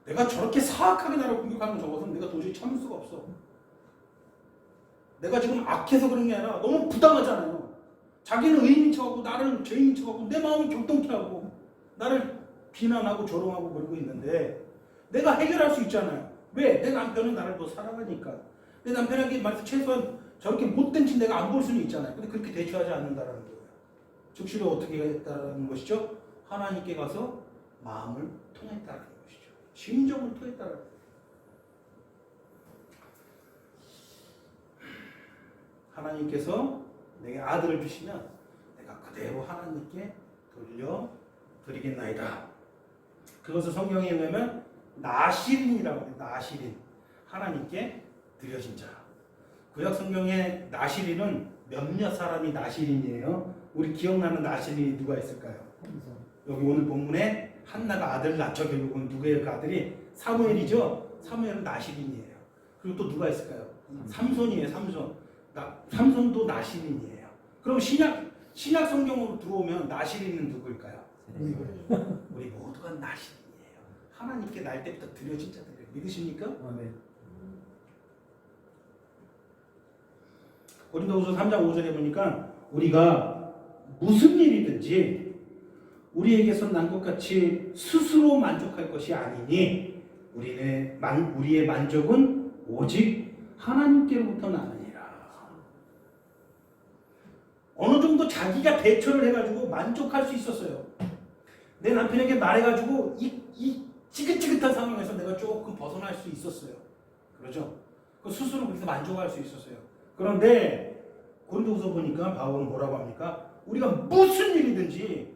Speaker 1: 내가 저렇게 사악하게 나를 공격하는 저것은 내가 도저히 참을 수가 없어. 내가 지금 악해서 그런 게 아니라 너무 부당하잖아요. 자기는 의인인 척하고 나를 죄인인 척하고 내 마음을 격동케 하고 나를 비난하고 조롱하고 그러고 있는데 내가 해결할 수 있잖아요. 왜? 내 남편은 나를 더 사랑하니까. 내 남편에게 말해서 최소한 저렇게 못된 짓 내가 안 볼 수는 있잖아요. 근데 그렇게 대처하지 않는다는 거예요. 즉시로 어떻게 했다는 것이죠? 하나님께 가서 마음을 통했다는 것이죠. 심정을 통했다는 거예요. 하나님께서 내게 아들을 주시면 내가 그대로 하나님께 돌려드리겠나이다. 그것을 성경에 보면 나시린이라고 해요. 나시린. 하나님께 드려진 자. 구약 성경에 나시린은 몇몇 사람이 나시린이에요. 우리 기억나는 나시린이 누가 있을까요? 여기 오늘 본문에 한나가 아들을 낳죠. 결국은 누구예요? 그 아들이 사무엘이죠. 사무엘은 나시린이에요. 그리고 또 누가 있을까요? 삼손이에요. 삼손도 나시린이에요. 그럼 신약 성경으로 들어오면 나시린은 누구일까요? 우리 모두가 나시린이에요. 하나님께 날 때부터 드려진 자들이에요. 믿으십니까?
Speaker 4: 네.
Speaker 1: 고린도후서 3장 5절에 보니까 우리가 무슨 일이든지 우리에게서 난 것 같이 스스로 만족할 것이 아니니 우리의 만족은 오직 하나님께로부터 나느니라. 어느 정도 자기가 대처를 해가지고 만족할 수 있었어요. 내 남편에게 말해가지고 이 지긋지긋한 상황에서 내가 조금 벗어날 수 있었어요. 그렇죠? 그 스스로 그래서 만족할 수 있었어요. 그런데 고린도후서 보니까 바울은 뭐라고 합니까? 우리가 무슨 일이든지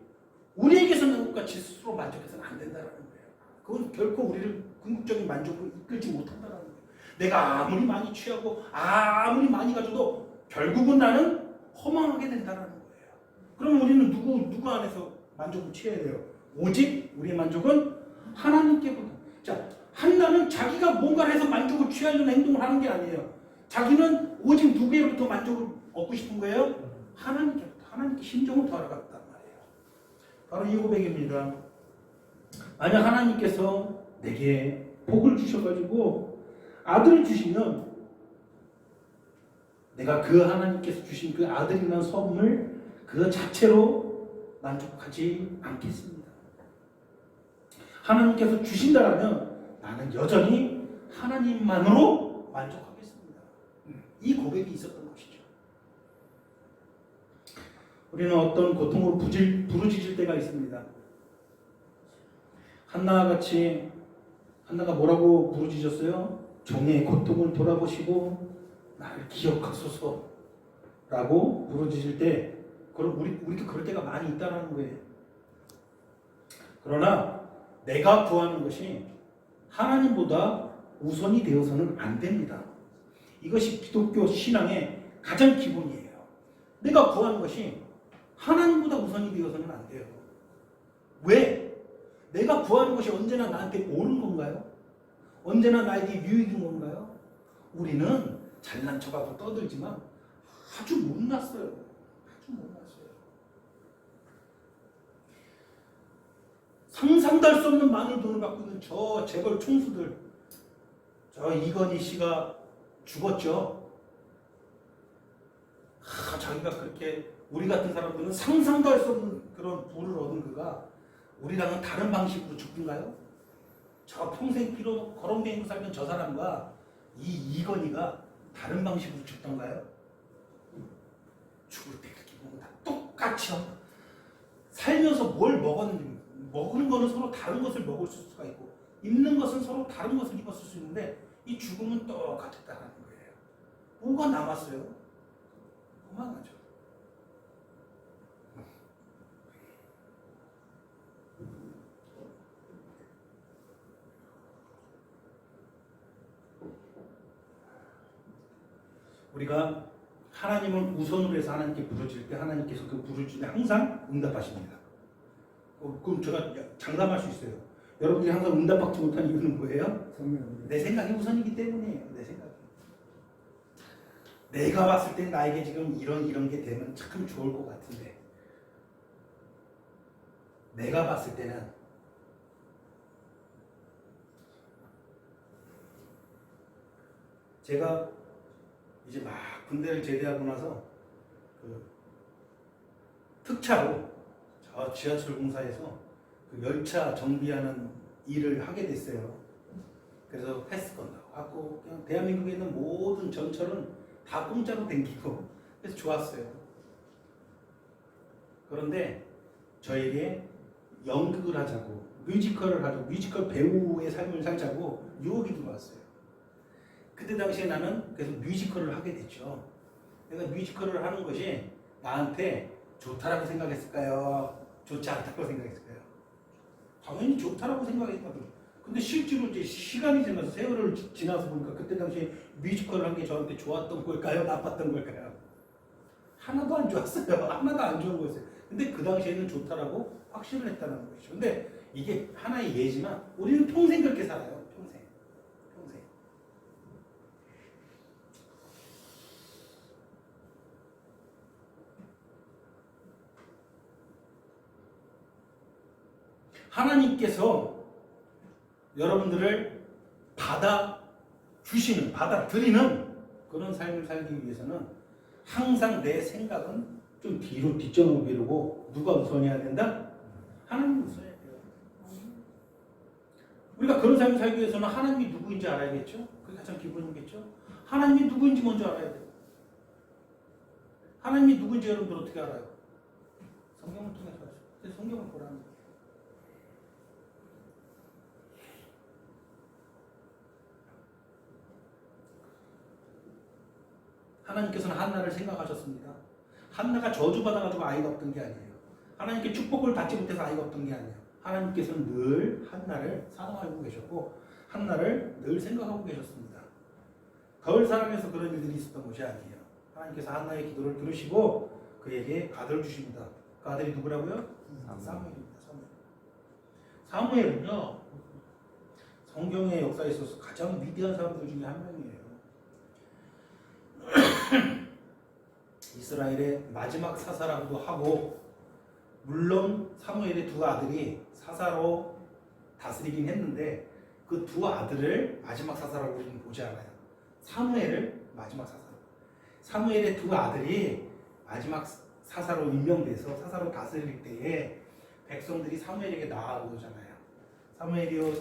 Speaker 1: 우리에게서 난 것 같이 스스로 만족해서는 안 된다는 거예요. 그건 결코 우리를 궁극적인 만족으로 이끌지 못한다는 거예요. 내가 아무리 많이 취하고 아무리 많이 가져도 결국은 나는 허망하게 된다는 거예요. 그럼 우리는 누구 안에서 만족을 취해야 돼요? 오직 우리의 만족은 하나님께부터. 자, 한나는 자기가 뭔가를 해서 만족을 취하려는 행동을 하는 게 아니에요. 자기는 오직 누구에게부터 만족을 얻고 싶은 거예요? 하나님께부터. 하나님께 심정을 더 알아갔단 말이에요. 바로 이 고백입니다. 만약 하나님께서 내게 복을 주셔가지고 아들을 주시면 내가 그 하나님께서 주신 그 아들이라는 선물 그 자체로 만족하지 않겠습니다. 하나님께서 주신다라면 나는 여전히 하나님만으로 만족하겠습니다. 이 고백이 있었던 것이죠. 우리는 어떤 고통으로 부르짖을 때가 있습니다. 한나와 같이 한나가 뭐라고 부르짖었어요? 종의 고통을 돌아보시고 나를 기억하소서 라고 부르짖을 때 그럼 우리도 그럴 때가 많이 있다는 거예요. 그러나 내가 구하는 것이 하나님보다 우선이 되어서는 안 됩니다. 이것이 기독교 신앙의 가장 기본이에요. 내가 구하는 것이 하나님보다 우선이 되어서는 안 돼요. 왜? 내가 구하는 것이 언제나 나한테 옳은 건가요? 언제나 나에게 유익인 건가요? 우리는 잘난 척하고 떠들지만 아주 못났어요. 아주 못났어요. 상상도 할 수 없는 많은 돈을 갖고 있는 저 재벌 총수들, 저 이건희 씨가 죽었죠. 자기가 그렇게 우리 같은 사람들은 상상도 할 수 없는 그런 부를 얻은 그가 우리랑은 다른 방식으로 죽던가요? 저 평생 피로 거렁대고 살던 저 사람과 이 이건희가 다른 방식으로 죽던가요? 죽을 때 그렇게 먹는다. 똑같이요. 살면서 뭘 먹었는지, 먹는 거는 서로 다른 것을 먹을 수가 있고 입는 것은 서로 다른 것을 입었을 수 있는데 이 죽음은 똑같았다는 거예요. 뭐가 남았어요? 도망가죠. 우리가 하나님을 우선으로 해서 하나님께 부르짖을 때 하나님께서 그 부르짖음에 항상 응답하십니다. 그럼 제가 장담할 수 있어요. 여러분들이 항상 응답받지 못한 이유는 뭐예요? 내 생각이 우선이기 때문이에요. 내 생각이. 내가 봤을 때 나에게 지금 이런 게 되면 참 좋을 것 같은데 내가 봤을 때는 제가 이제 막 군대를 제대하고 나서 그 특차로 저 지하철 공사에서 그 열차 정비하는 일을 하게 됐어요. 그래서 패스 건다고 하고 그냥 대한민국에 있는 모든 전철은 다 공짜로 댕기고 그래서 좋았어요. 그런데 저에게 연극을 하자고 뮤지컬을 하자고 뮤지컬 배우의 삶을 살자고 유혹이 들어왔어요. 그때 당시에 나는 그래서 뮤지컬을 하게 됐죠. 내가 뮤지컬을 하는 것이 나한테 좋다라고 생각했을까요? 좋지 않다고 생각했을까요? 당연히 좋다라고 생각했거든요. 근데 실제로 이제 시간이 지나서 세월을 지나서 보니까 그때 당시에 뮤지컬을 한 게 저한테 좋았던 걸까요? 나빴던 걸까요? 하나도 안 좋았어요. 하나도 안 좋은 거였어요. 근데 그 당시에는 좋다라고 확신을 했다는 것이죠. 근데 이게 하나의 예지만 우리는 평생 그렇게 살아요. 평생. 하나님께서 여러분들을 받아들이는 그런 삶을 살기 위해서는 항상 내 생각은 좀 뒤로 뒷전으로 미루고 누가 우선해야 된다? 하나님이 우선해야 돼요. 우리가 그런 삶을 살기 위해서는 하나님이 누구인지 알아야겠죠? 그게 가장 기본이겠죠? 하나님이 누구인지 먼저 알아야 돼요. 하나님이 누구인지 여러분들 어떻게 알아요? 성경을 통해서 알죠. 그래서 성경을 보라는 거예요. 하나님께서는 한나를 생각하셨습니다. 한나가 저주받아가지고 아이가 없던 게 아니에요. 하나님께 축복을 받지 못해서 아이가 없던 게 아니에요. 하나님께서는 늘 한나를 사랑하고 계셨고 한나를 늘 생각하고 계셨습니다. 덜 사랑해서 그런 일들이 있었던 것이 아니에요. 하나님께서 한나의 기도를 들으시고 그에게 아들을 주십니다. 그 아들이 누구라고요? 사무엘입니다. 사무엘은요 성경의 역사에 있어서 가장 위대한 사람들 중에 한 명이에요. 이스라엘의 마지막 사사라고도 하고 물론 사무엘의 두 아들이 사사로 다스리긴 했는데 그 두 아들을 마지막 사사라고 우리는 보지 않아요. 사무엘을 마지막 사사. 사무엘의 두 아들이 마지막 사사로 임명돼서 사사로 다스릴 때에 백성들이 사무엘에게 나아오잖아요. 사무엘이요,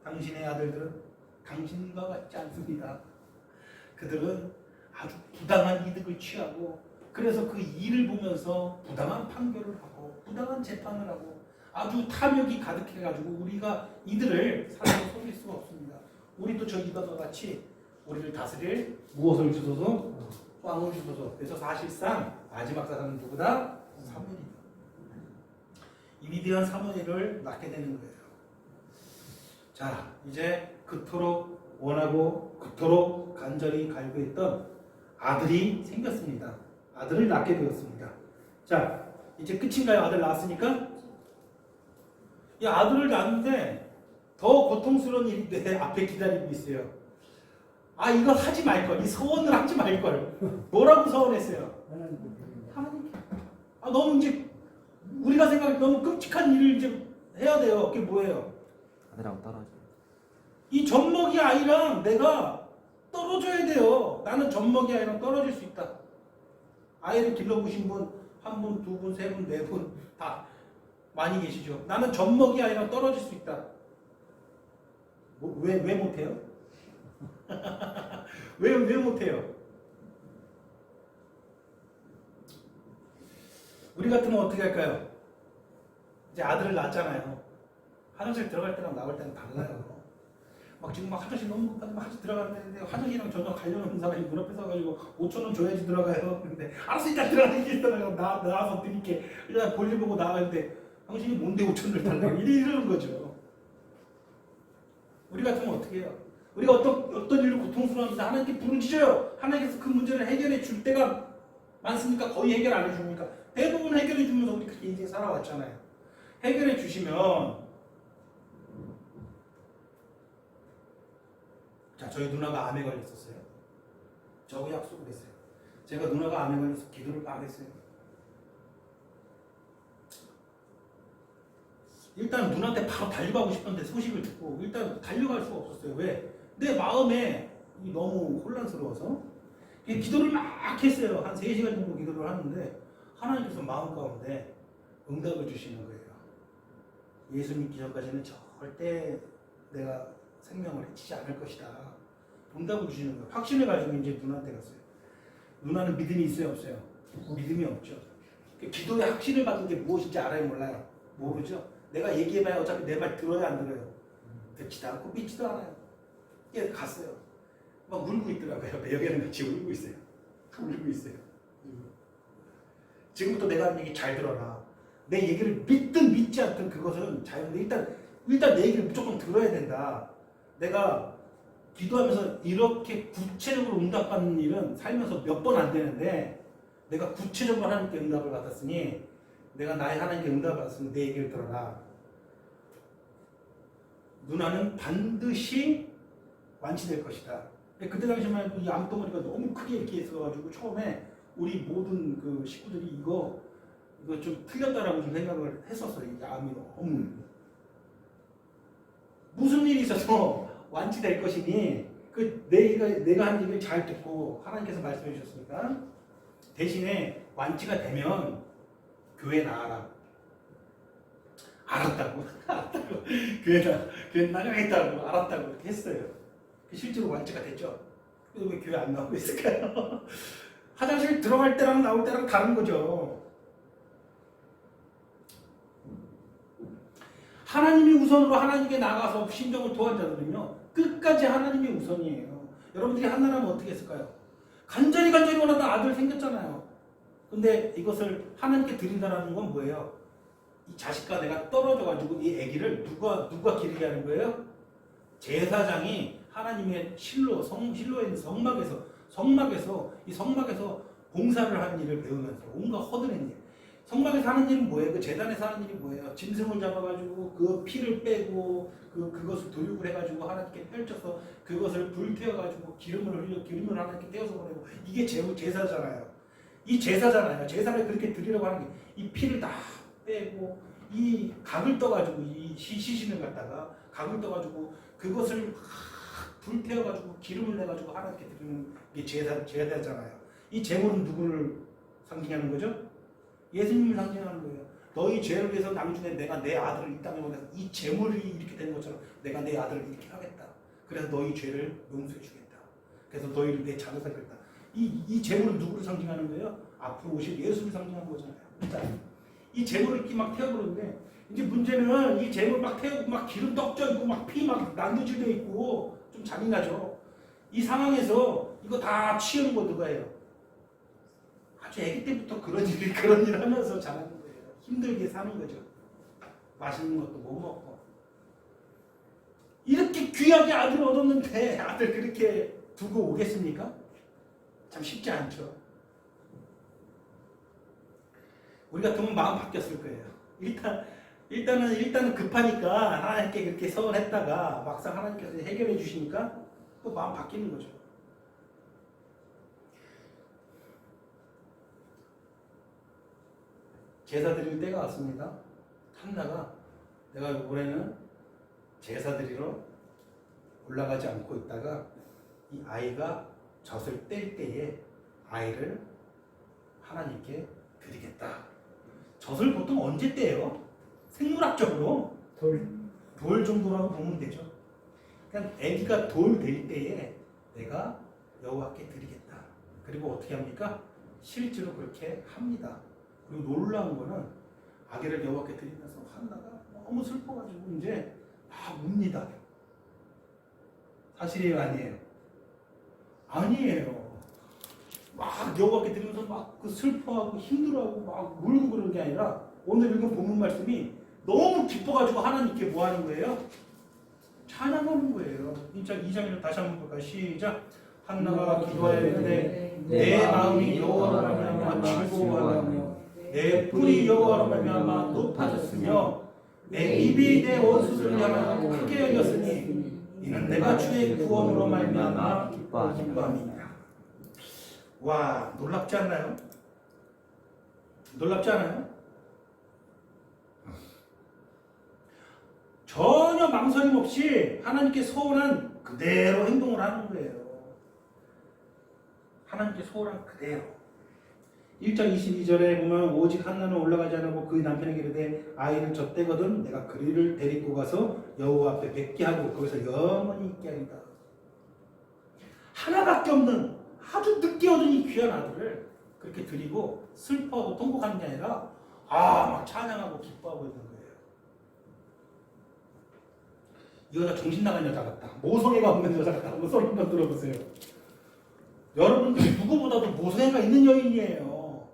Speaker 1: 당신의 아들들은 당신과 같지 않습니다. 그들은 아주 부당한 이득을 취하고 그래서 그 일을 보면서 부당한 판결을 하고 부당한 재판을 하고 아주 탐욕이 가득해가지고 우리가 이들을 사랑에 속일 수가 없습니다. 우리도 저 이방과 같이 우리를 다스릴 무엇을 주소서? 왕을 주소서. 그래서 사실상 마지막 사람은 누구다? 사무엘입니다. 이 위대한 사무엘을 낳게 되는 거예요. 자, 이제 그토록 원하고 그토록 간절히 갈구했던 아들이 생겼습니다. 아들을 낳게 되었습니다. 자, 이제 끝인가요? 아들 낳았으니까? 이 아들을 낳는데 더 고통스러운 일이 내 앞에 기다리고 있어요. 아, 이거 하지 말걸. 이 서원을 하지 말걸. 뭐라고 서원했어요? 하나님께. 아, 너무 이제 우리가 생각해 너무 끔찍한 일을 이제 해야 돼요. 그게 뭐예요?
Speaker 3: 아들하고 떨어져.
Speaker 1: 이 젖먹이 아이랑 내가 떨어져야 돼요. 나는 젖먹이 아이랑 떨어질 수 있다. 아이를 길러보신 분, 한 분, 두 분, 세 분, 네 분 다 많이 계시죠. 나는 젖먹이 아이랑 떨어질 수 있다. 왜 못해요? 왜 못해요? 우리 같으면 어떻게 할까요? 이제 아들을 낳았잖아요. 화장실 들어갈 때랑 나올 때는 달라요. 막 지금 막 화장실 너무 급한데 막 화장실 들어가는데 화장실이랑 전혀 관련 없는 사람이 문 앞에 서가지고 5,000원 줘야지 들어가요. 근데 알았어 일단 들어가겠다가 나와서 드릴게. 일단 볼일 보고 나가는데 당신이 뭔데 5,000원을 달라고 이러는 거죠. 우리 같으면 어떻게 해요? 우리가 어떤 일로 고통스러운지 하나님께 부르짖어요. 하나님께서 그 문제를 해결해 줄 때가 많습니까? 거의 해결 안 해줍니까? 대부분 해결해 주면서 우리 그렇게 인생 살아왔잖아요. 해결해 주시면 자, 저희 누나가 암에 걸렸었어요. 저하고 약속을 했어요. 제가 누나가 암에 걸려서 기도를 막 했어요. 일단 누나한테 바로 달려가고 싶었는데 소식을 듣고 일단 달려갈 수가 없었어요. 왜? 내 마음에 너무 혼란스러워서 기도를 막 했어요. 한 3시간 정도 기도를 하는데 하나님께서 마음 가운데 응답을 주시는 거예요. 예수 믿기 전까지는 절대 내가 생명을 해치지 않을 것이다. 응답을 주시는 거예요. 확신을 가지고 이제 누나한테 갔어요. 누나는 믿음이 있어요, 없어요? 믿음이 없죠. 기도의 확신을 받은 게 무엇인지 알아요, 몰라요? 모르죠. 내가 얘기해봐야 어차피 내 말 들어야 안 들어요. 듣지도 않고 믿지도 않아요. 예, 갔어요. 막 울고 있더라고요. 여기는 같이 울고 있어요. 울고 있어요. 지금부터 내가 하는 얘기 잘 들어라. 내 얘기를 믿든 믿지 않든 그것은 자연인데 일단 내 얘기를 무조건 들어야 된다. 내가 기도하면서 이렇게 구체적으로 응답받는 일은 살면서 몇 번 안 되는데 내가 구체적으로 하나님께 응답을 받았으니 내가 나의 하나님께 응답을 받았으니 내 얘기를 들어라. 누나는 반드시 완치될 것이다. 그때 당시만 해도 이 암덩어리가 너무 크게 이렇게 있어가지고 처음에 우리 모든 그 식구들이 이거 좀 틀렸다라고 좀 생각을 했었어요. 이 암이 너무 무슨 일이 있어서 완치될 것이니 내가 한 얘기를 잘 듣고 하나님께서 말씀해 주셨으니까 대신에 완치가 되면 교회 나가라. 알았다고. 교회 나가겠다고 알았다고 이렇게 했어요. 실제로 완치가 됐죠. 그래서 왜 교회 안 나오고 있을까요? 화장실 들어갈 때랑 나올 때랑 다른 거죠. 하나님이 우선으로 하나님께 나가서 심정을 도와준 자들은요 끝까지 하나님이 우선이에요. 여러분들이 한나라면 어떻게 했을까요? 간절히 원하던 아들 생겼잖아요. 근데 이것을 하나님께 드린다는 건 뭐예요? 이 자식과 내가 떨어져가지고 이 아기를 누가 기르게 하는 거예요? 제사장이 하나님의 실로에 있는 성막에서 봉사를 하는 일을 배우면서 온갖 허드렛 일. 성막에서 하는 일은 뭐예요? 그 제단에서 하는 일이 뭐예요? 짐승을 잡아가지고 그 피를 빼고 그것을 도육을 해가지고 하나님께 펼쳐서 그것을 불태워가지고 기름을 하나님께 떼어서 보내고 이게 제사잖아요. 이 제사잖아요. 제사를 그렇게 드리려고 하는 게 이 피를 다 빼고 이 각을 떠가지고 이 시신을 갖다가 각을 떠가지고 그것을 불태워가지고 기름을 내가지고 하나님께 드리는 게 제사잖아요. 이 제물은 누구를 상징하는 거죠? 예수님을 상징하는 거예요. 너희 죄를 위해서 남중에 내가 내 아들을 이 땅에 보내서 이 제물이 이렇게 된 것처럼 내가 내 아들을 이렇게 하겠다. 그래서 너희 죄를 용서해 주겠다. 그래서 너희를 내 자녀 삼겠다. 이 제물은 누구를 상징하는 거예요? 앞으로 오실 예수를 상징하는 거잖아요. 이 제물을 이렇게 막 태워버렸는데 이제 문제는 이 제물 막 태우고 막 기름 떡져 있고 막 피 막 난도질돼 있고 좀 잔인하죠. 이 상황에서 이거 다 치우는 거 누가 해요? 아주 아기 때부터 그런 일 하면서 자라는 거예요. 힘들게 사는 거죠. 맛있는 것도 못 먹고. 이렇게 귀하게 아들을 얻었는데 아들 그렇게 두고 오겠습니까? 참 쉽지 않죠. 우리 같으면 마음 바뀌었을 거예요. 일단은 급하니까 하나님께 그렇게 서운했다가 막상 하나님께서 해결해 주시니까 또 마음 바뀌는 거죠. 제사 드릴 때가 왔습니다. 한나가 내가 이번에는 제사 드리러 올라가지 않고 있다가 이 아이가 젖을 뗄 때에 아이를 하나님께 드리겠다. 젖을 보통 언제 떼요? 생물학적으로 돌 정도라고 보면 되죠. 그냥 아기가 돌 될 때에 내가 여호와께 드리겠다. 그리고 어떻게 합니까? 실제로 그렇게 합니다. 그리고 놀라운 거는 아기를 여호와께 드리면서 한나가 너무 슬퍼가지고 이제 막 웁니다. 사실이에요, 아니에요? 아니에요. 막 여호와께 드리면서 막 그 슬퍼하고 힘들어하고 막 울고 그러는 게 아니라 오늘 읽은 본문 말씀이 너무 기뻐가지고 하나님께 뭐 하는 거예요? 찬양하는 거예요. 2장 다시 한번 볼까요? 시작. 한나가 기도하였는데 내 마음이 여호와로 말미암아 즐거워하며 내 뿔이 여호와로 말미암아 높아졌으며 내 입이 내 원수들을 향하여 크게 열렸으니 이는 내가 주의 구원으로 말미암아 기뻐함이니라. 와, 놀랍지 않나요? 놀랍지 않아요? 전혀 망설임 없이 하나님께 서운한 그대로 행동을 하는 거예요. 하나님께 서운한 그대로. 1장 22절에 보면 오직 한나는 올라가지 않고 그의 남편에게 이르되 아이를 젖대거든 내가 그를 데리고 가서 여호와 앞에 뵙게 하고 거기서 영원히 있게 하리다. 하나밖에 없는 아주 늦게 얻은 이 귀한 아들을 그렇게 드리고 슬퍼하고 통곡하는 게 아니라 막 찬양하고 기뻐하고 있는 거예요. 이 여자 정신 나간 여자 같다. 모성애가 없는 여자 같다. 한번 소리 한번 들어보세요. 여러분들이 누구보다도 모성애가 있는 여인이에요.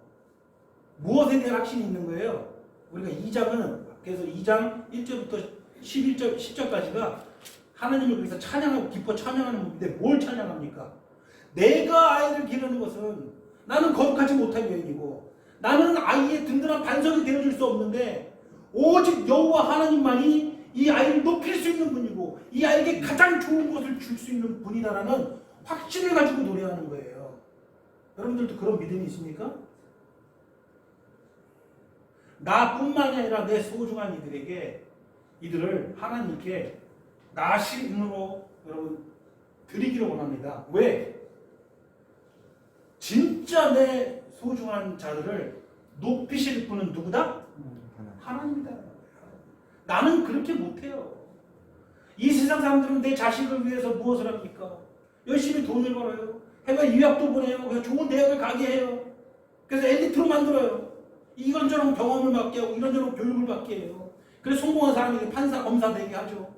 Speaker 1: 무엇에 대한 확신이 있는 거예요? 우리가 2장은 그래서 2장 1절부터 10절까지가 하나님을 그래서 찬양하고 기뻐 찬양하는 부분인데 뭘 찬양합니까? 내가 아이를 기르는 것은 나는 거룩하지 못한 여인이고 나는 아이의 든든한 반석이 되어줄 수 없는데 오직 여호와 하나님만이 이 아이를 높일 수 있는 분이고 이 아이에게 가장 좋은 것을 줄 수 있는 분이다라는 확신을 가지고 노래하는 거예요. 여러분들도 그런 믿음이 있습니까? 나뿐만이 아니라 내 소중한 이들에게 이들을 하나님께 나심으로 여러분 드리기를 원합니다. 왜? 진짜 내 소중한 자들을 높이실 분은 누구다? 하나님이다. 나는 그렇게 못해요. 이 세상 사람들은 내 자식을 위해서 무엇을 합니까? 열심히 돈을 벌어요. 해외 유학도 보내요. 그래서 좋은 대학을 가게 해요. 그래서 엘리트로 만들어요. 이런저런 경험을 받게 하고 이런저런 교육을 받게 해요. 그래서 성공한 사람이 판사, 검사 되게 하죠.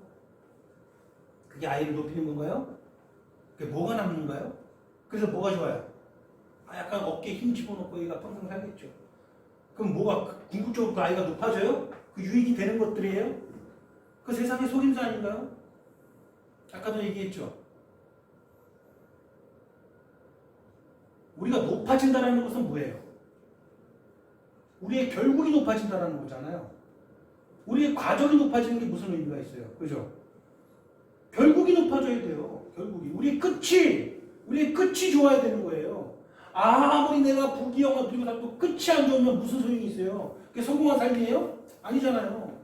Speaker 1: 그게 아이를 높이는 건가요? 그게 뭐가 남는가요? 그래서 뭐가 좋아요? 약간 어깨에 힘 집어넣고 얘가 평생 살겠죠. 그럼 뭐가 궁극적으로 그 아이가 높아져요? 그 유익이 되는 것들이에요? 그 세상의 속임수 아닌가요? 아까도 얘기했죠. 우리가 높아진다는 것은 뭐예요? 우리의 결국이 높아진다는 거잖아요. 우리의 과정이 높아지는 게 무슨 의미가 있어요? 그죠? 결국이 높아져야 돼요. 결국이. 우리의 끝이 좋아야 되는 거예요. 아무리 내가 부귀영화 누리고 살도 끝이 안 좋으면 무슨 소용이 있어요? 그게 성공한 삶이에요? 아니잖아요.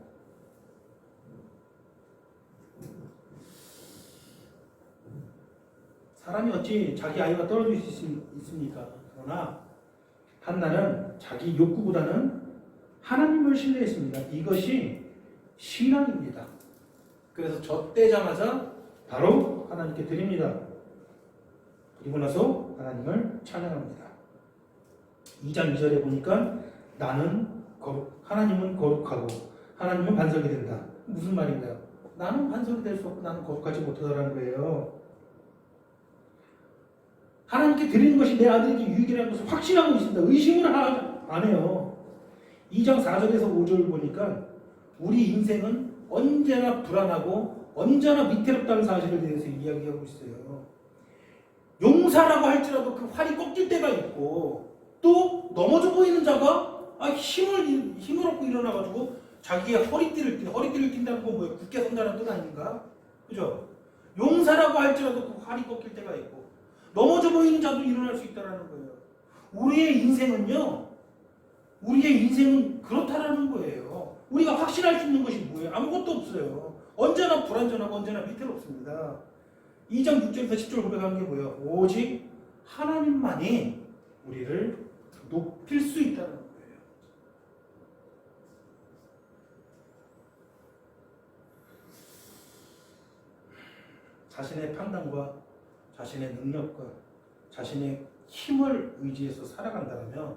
Speaker 1: 사람이 어찌 자기 아이가 떨어질 수 있습니까? 그러나 한나는 자기 욕구보다는 하나님을 신뢰했습니다. 이것이 신앙입니다. 그래서 젖대자마자 바로 하나님께 드립니다. 그리고 나서 하나님을 찬양합니다. 2장 2절에 보니까 하나님은 거룩하고 하나님은 반석이 된다. 무슨 말인가요? 나는 반석이 될 수 없고 나는 거룩하지 못하다라는 거예요. 하나님께 드리는 것이 내 아들에게 유익이라는 것을 확신하고 있습니다. 의심을 안 해요. 2장 4절에서 5절 보니까 우리 인생은 언제나 불안하고 언제나 위태롭다는 사실에 대해서 이야기하고 있어요. 용사라고 할지라도 그 활이 꺾일 때가 있고 또 넘어져 보이는 자가 힘을 얻고 일어나가지고 자기의 허리띠를 띈다는 건 뭐예요? 굳게 선다는 뜻 아닌가? 그죠? 용사라고 할지라도 그 활이 꺾일 때가 있고 넘어져 보이는 자도 일어날 수 있다는 거예요. 우리의 인생은 그렇다라는 거예요. 우리가 확신할 수 있는 것이 뭐예요? 아무것도 없어요. 언제나 불안전하고 언제나 위태롭습니다. 2장 6절에서 10절 고백하는 게 뭐예요? 오직 하나님만이 우리를 높일 수 있다는 거예요. 자신의 판단과 자신의 능력과 자신의 힘을 의지해서 살아간다면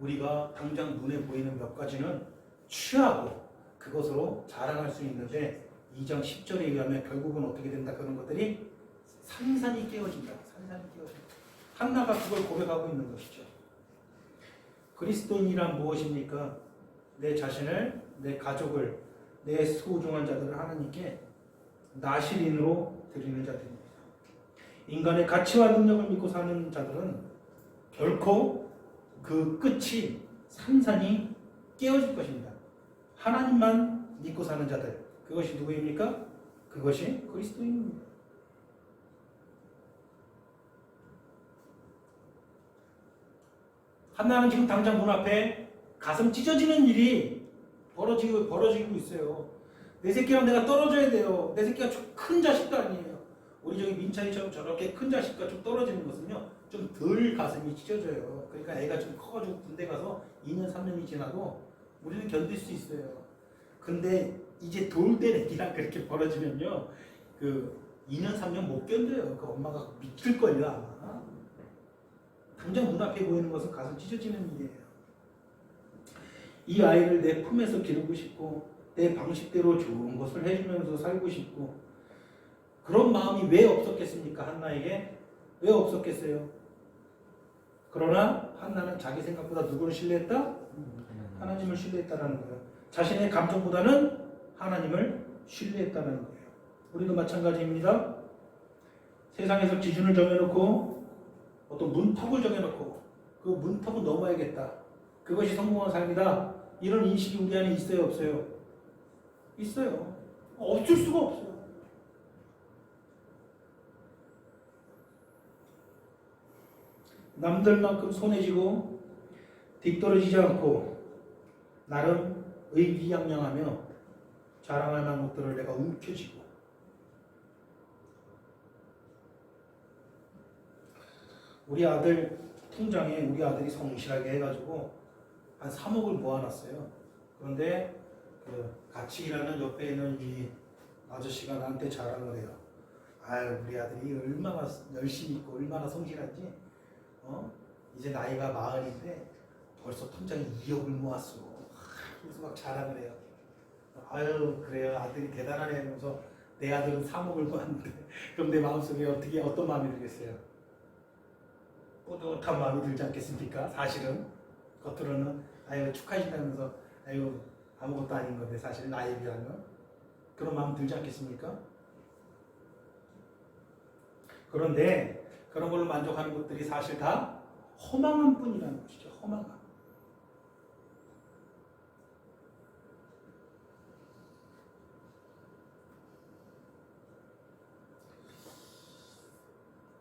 Speaker 1: 우리가 당장 눈에 보이는 몇 가지는 취하고 그것으로 자랑할 수 있는데 2장 10절에 의하면 결국은 어떻게 된다 그런 것들이 산산이 깨어진다. 산산이 깨어진다. 한나가 그걸 고백하고 있는 것이죠. 그리스도인이란 무엇입니까? 내 자신을, 내 가족을, 내 소중한 자들을 하나님께 나실인으로 드리는 자들입니다. 인간의 가치와 능력을 믿고 사는 자들은 결코 그 끝이 산산이 깨어질 것입니다. 하나님만 믿고 사는 자들, 그것이 누구입니까? 그것이 그리스도인입니다. 한나는 지금 당장 문 앞에 가슴 찢어지는 일이 벌어지고 있어요. 내 새끼랑 내가 떨어져야 돼요. 내 새끼가 큰 자식도 아니에요. 우리 저기 민찬이처럼 저렇게 큰 자식과 좀 떨어지는 것은요, 좀 덜 가슴이 찢어져요. 그러니까 애가 좀 커가지고 군대 가서 2년, 3년이 지나도 우리는 견딜 수 있어요. 근데 이제 돌된 애기랑 그렇게 벌어지면요, 그 2년, 3년 못 견뎌요. 그 엄마가 미칠걸요, 아마. 당장 문 앞에 보이는 것은 가슴 찢어지는 일이에요. 이 아이를 내 품에서 기르고 싶고 내 방식대로 좋은 것을 해주면서 살고 싶고 그런 마음이 왜 없었겠습니까? 한나에게 왜 없었겠어요? 그러나 한나는 자기 생각보다 누구를 신뢰했다? 하나님을 신뢰했다라는 거예요. 자신의 감정보다는 하나님을 신뢰했다는 거예요. 우리도 마찬가지입니다. 세상에서 기준을 정해놓고 어떤 문턱을 정해놓고 그 문턱은 넘어야겠다. 그것이 성공한 삶이다. 이런 인식이 우리 안에 있어요, 없어요? 있어요. 없을 수가 없어요. 남들만큼 손에 쥐고 뒤떨어지지 않고 나름 의기양양하며 자랑할 만한 것들을 내가 움켜쥐고 우리 아들 통장에 우리 아들이 성실하게 해가지고 한 3억을 모아놨어요. 그런데 그 같이 일하는 옆에 있는 이 아저씨가 나한테 자랑을 해요. 아유, 우리 아들이 얼마나 열심히 있고 얼마나 성실한지 이제 나이가 40인데 벌써 통장에 2억을 모았어. 그래서 막 자랑을 해요. 아유, 그래요, 아들이 대단하네 하면서 내 아들은 3억을 모았는데 그럼 내 마음속에 어떤 마음이 들겠어요? 뿌듯한 마음이 들지 않겠습니까? 사실은 겉으로는 아유 축하해준다면서 아유 아무것도 아닌 건데 사실 나에 비하면 그런 마음 들지 않겠습니까? 그런데 그런 걸로 만족하는 것들이 사실 다 허망한 뿐이라는 것이죠. 허망함.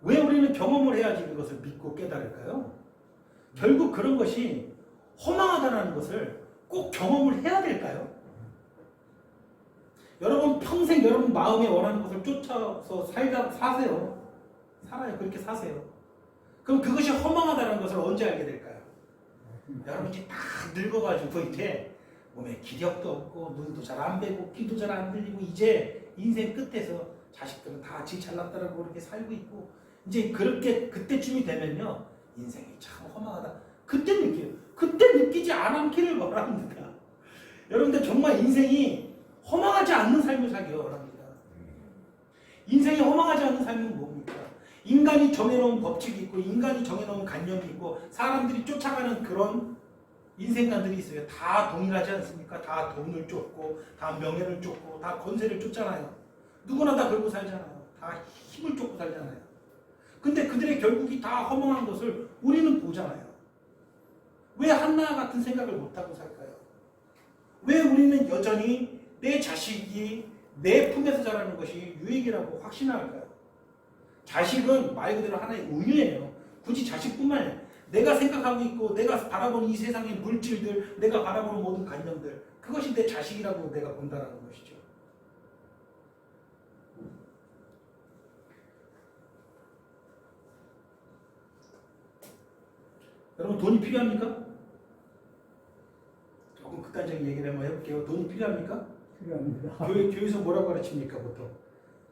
Speaker 1: 왜 우리는 경험을 해야지 그것을 믿고 깨달을까요? 결국 그런 것이 허망하다는 것을 꼭 경험을 해야 될까요? 여러분 평생 여러분 마음에 원하는 것을 쫓아서 사세요. 살아요. 그렇게 사세요. 그럼 그것이 허망하다는 것을 언제 알게 될까요? 여러분 이제 다 늙어가지고 이제 몸에 기력도 없고 눈도 잘 안 배고 귀도 잘 안 들리고 이제 인생 끝에서 자식들은 다 지 잘났다라고 그렇게 살고 있고 이제 그렇게 그때쯤이 되면요 인생이 참 허망하다. 그때 느껴요. 그때 느끼지 않기를 바랍니다. 여러분들 정말 인생이 허망하지 않는 삶을 살기 바랍니다. 인생이 허망하지 않는 삶은 뭡니까? 인간이 정해놓은 법칙이 있고 인간이 정해놓은 관념이 있고 사람들이 쫓아가는 그런 인생관들이 있어요. 다 동일하지 않습니까? 다 돈을 쫓고 다 명예를 쫓고 다 권세를 쫓잖아요. 누구나 다 그러고 살잖아요. 다 힘을 쫓고 살잖아요. 근데 그들의 결국이 다 허망한 것을 우리는 보잖아요. 왜 한나 같은 생각을 못하고 살까요? 왜 우리는 여전히 내 자식이 내 품에서 자라는 것이 유익이라고 확신할까요? 자식은 말 그대로 하나의 은유예요. 굳이 자식뿐만 아니라 내가 생각하고 있고 내가 바라보는 이 세상의 물질들, 내가 바라보는 모든 관념들, 그것이 내 자식이라고 내가 본다는 것이죠. 여러분 돈이 필요합니까? 조금 극단적인 얘기를 한번 해볼게요. 돈이 필요합니까?
Speaker 4: 필요합니다.
Speaker 1: 교회에서 뭐라고 가르칩니까 보통?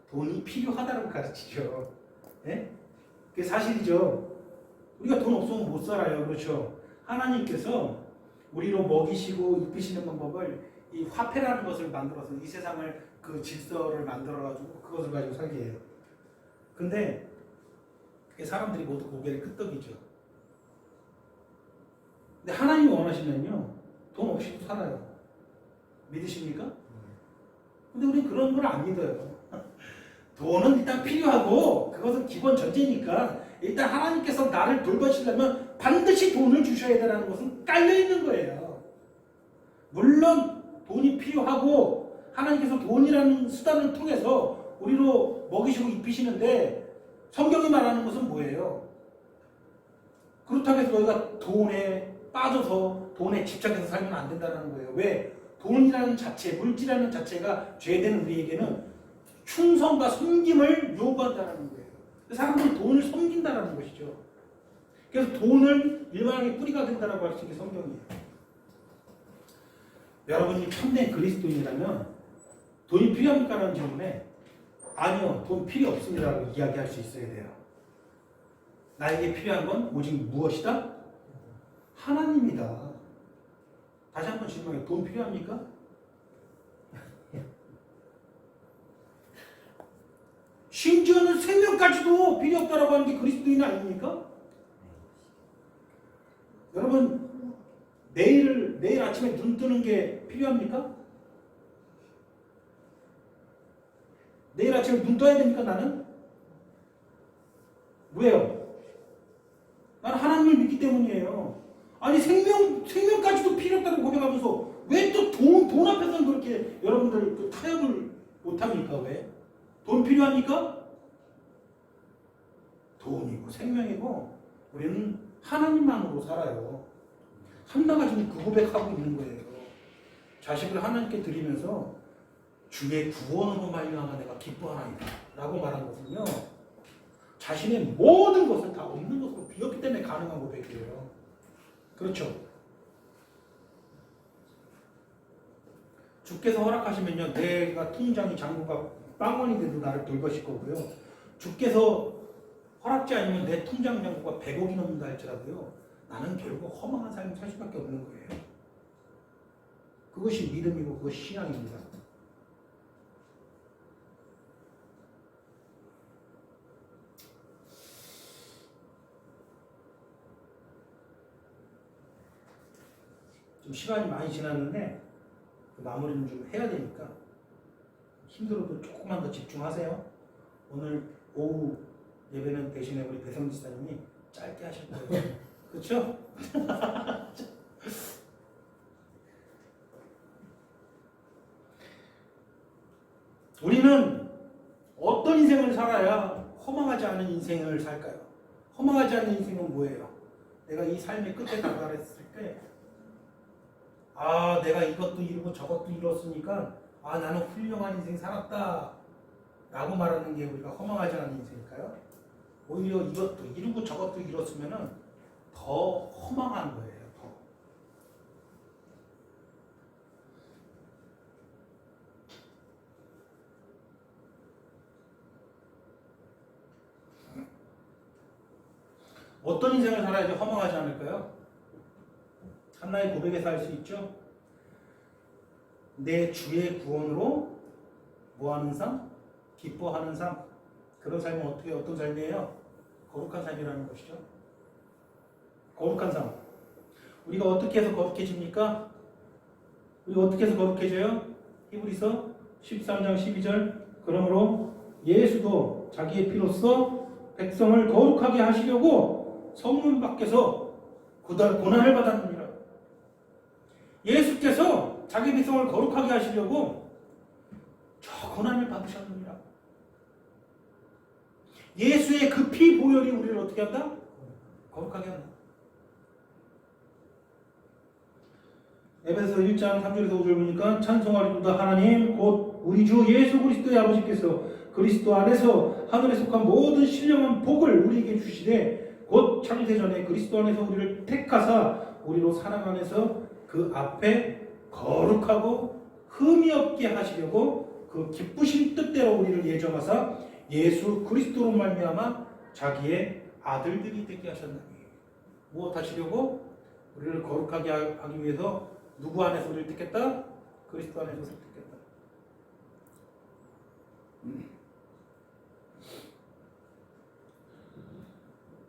Speaker 1: 돈이 필요하다고 가르치죠. 예? 그게 사실이죠. 우리가 돈 없으면 못 살아요. 그렇죠? 하나님께서 우리로 먹이시고 입히시는 방법을 이 화폐라는 것을 만들어서 이 세상을 그 질서를 만들어가지고 그것을 가지고 살게 해요. 근데 그게 사람들이 모두 고개를 끄덕이죠. 근데 하나님이 원하시면요, 돈 없이도 살아요. 믿으십니까? 근데 우리 그런 걸 안 믿어요. 돈은 일단 필요하고 그것은 기본 전제니까 일단 하나님께서 나를 돌보시려면 반드시 돈을 주셔야 되라는 것은 깔려 있는 거예요. 물론 돈이 필요하고 하나님께서 돈이라는 수단을 통해서 우리로 먹이시고 입히시는데 성경이 말하는 것은 뭐예요? 그렇다고 해서 너희가 돈에 빠져서 돈에 집착해서 살면 안 된다는 거예요. 왜? 돈이라는 자체, 물질이라는 자체가 죄된 우리에게는 충성과 섬김을 요구한다는 거예요. 사람들이 돈을 섬긴다는 것이죠. 그래서 돈을 일반하게 뿌리가 된다고 할 수 있는 게 성경이에요. 여러분이 참된 그리스도인이라면 돈이 필요합니까? 라는 질문에 아니요, 돈 필요 없습니다라고 이야기할 수 있어야 돼요. 나에게 필요한 건 오직 무엇이다? 하나님이다. 다시 한번 질문해요. 돈 필요합니까? 심지어는 생명까지도 필요 없다라고 하는 게 그리스도인 아닙니까? 여러분, 내일 아침에 눈 뜨는 게 필요합니까? 내일 아침에 눈 떠야 됩니까, 나는? 왜요? 나는 하나님을 믿기 때문이에요. 아니, 생명까지도 필요 없다고 고백하면서 왜 또 돈 앞에서는 그렇게 여러분들 또 타협을 못합니까? 왜? 돈 필요합니까? 돈이고 생명이고 우리는 하나님만으로 살아요. 한나가 지금 그 고백하고 있는 거예요. 자식을 하나님께 드리면서 주의 구원으로 말미암아 내가 기뻐하나이다 라고 말한 것은요, 자신의 모든 것을 다 없는 것으로 비었기 때문에 가능한 고백이에요. 그렇죠? 주께서 허락하시면요, 내가 통장이 잔고가 빵원이 돼도 나를 돌보실 거고요. 주께서 허락지 아니면 내 통장 잔고가 100억이 넘는다 할지라도요, 나는 결국 허망한 삶을 살 수밖에 없는 거예요. 그것이 믿음이고 그것이 신앙입니다. 좀 시간이 많이 지났는데 마무리는 좀 해야 되니까 힘들어도 조금만 더 집중하세요. 오늘 오후 예배는 대신에 우리 배성 지사님이 짧게 하실 거예요. 그렇죠? 우리는 어떤 인생을 살아야 허망하지 않은 인생을 살까요? 허망하지 않은 인생은 뭐예요? 내가 이 삶의 끝에 다다랐을 때 내가 이것도 이루고 저것도 이뤘으니까 나는 훌륭한 인생 살았다 라고 말하는 게 우리가 허망하지 않은 인생일까요? 오히려 이것도 이루고 저것도 이뤘으면 더 허망한 거예요. 더. 어떤 인생을 살아야지 허망하지 않을까요? 한나의 고백에서 알 수 있죠? 내 주의 구원으로 뭐하는 삶? 기뻐하는 삶. 그런 삶은 어떤 삶이에요? 거룩한 삶이라는 것이죠. 거룩한 삶. 우리가 어떻게 해서 거룩해집니까? 우리가 어떻게 해서 거룩해져요? 히브리서 13장 12절. 그러므로 예수도 자기의 피로써 백성을 거룩하게 하시려고 성문 밖에서 고난을 받았느니라. 예수께서 자기 백성을 거룩하게 하시려고 저 고난을 받으셨느니라. 예수의 그 피 보혈이 우리를 어떻게 한다? 거룩하게 한다. 에베소 1장 3절에서 5절 보니까 찬송하리로다 하나님 곧 우리 주 예수 그리스도의 아버지께서 그리스도 안에서 하늘에 속한 모든 신령한 복을 우리에게 주시되 곧 창세전에 그리스도 안에서 우리를 택하사 우리로 사랑 안에서 그 앞에 거룩하고 흠이 없게 하시려고 그 기쁘신 뜻대로 우리를 예정하사 예수 그리스도로 말미암아 자기의 아들들이 되게 하셨나니 무엇 하시려고? 우리를 거룩하게 하기 위해서 누구 안에서 우리를 택했다? 그리스도 안에서 우리를 택했다.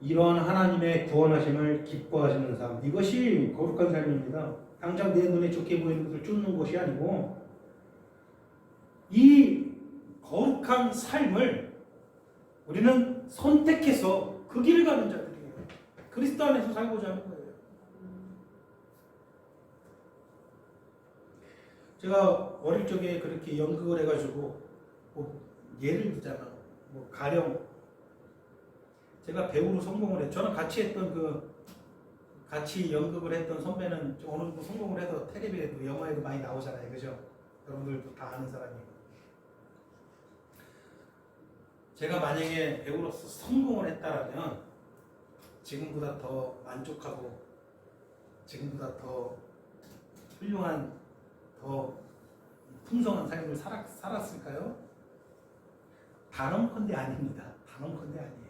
Speaker 1: 이러한 하나님의 구원하심을 기뻐하시는 삶, 이것이 거룩한 삶입니다. 당장 내 눈에 좋게 보이는 것을 쫓는 것이 아니고 이 거룩한 삶을 우리는 선택해서 그 길을 가는 자들이에요. 그리스도 안에서 살고자 하는 거예요. 제가 어릴 적에 그렇게 연극을 해가지고 뭐 예를 들자면 뭐 가령 제가 배우로 성공을 했죠. 저는 같이 연극을 했던 선배는 어느 정도 성공을 해서 텔레비에도 영화에도 많이 나오잖아요. 그죠? 여러분들도 다 아는 사람이고. 제가 만약에 배우로서 성공을 했다라면 지금보다 더 만족하고 지금보다 더 훌륭한 더 풍성한 삶을 살았을까요? 단언컨대 아닙니다. 단언컨대 아니에요.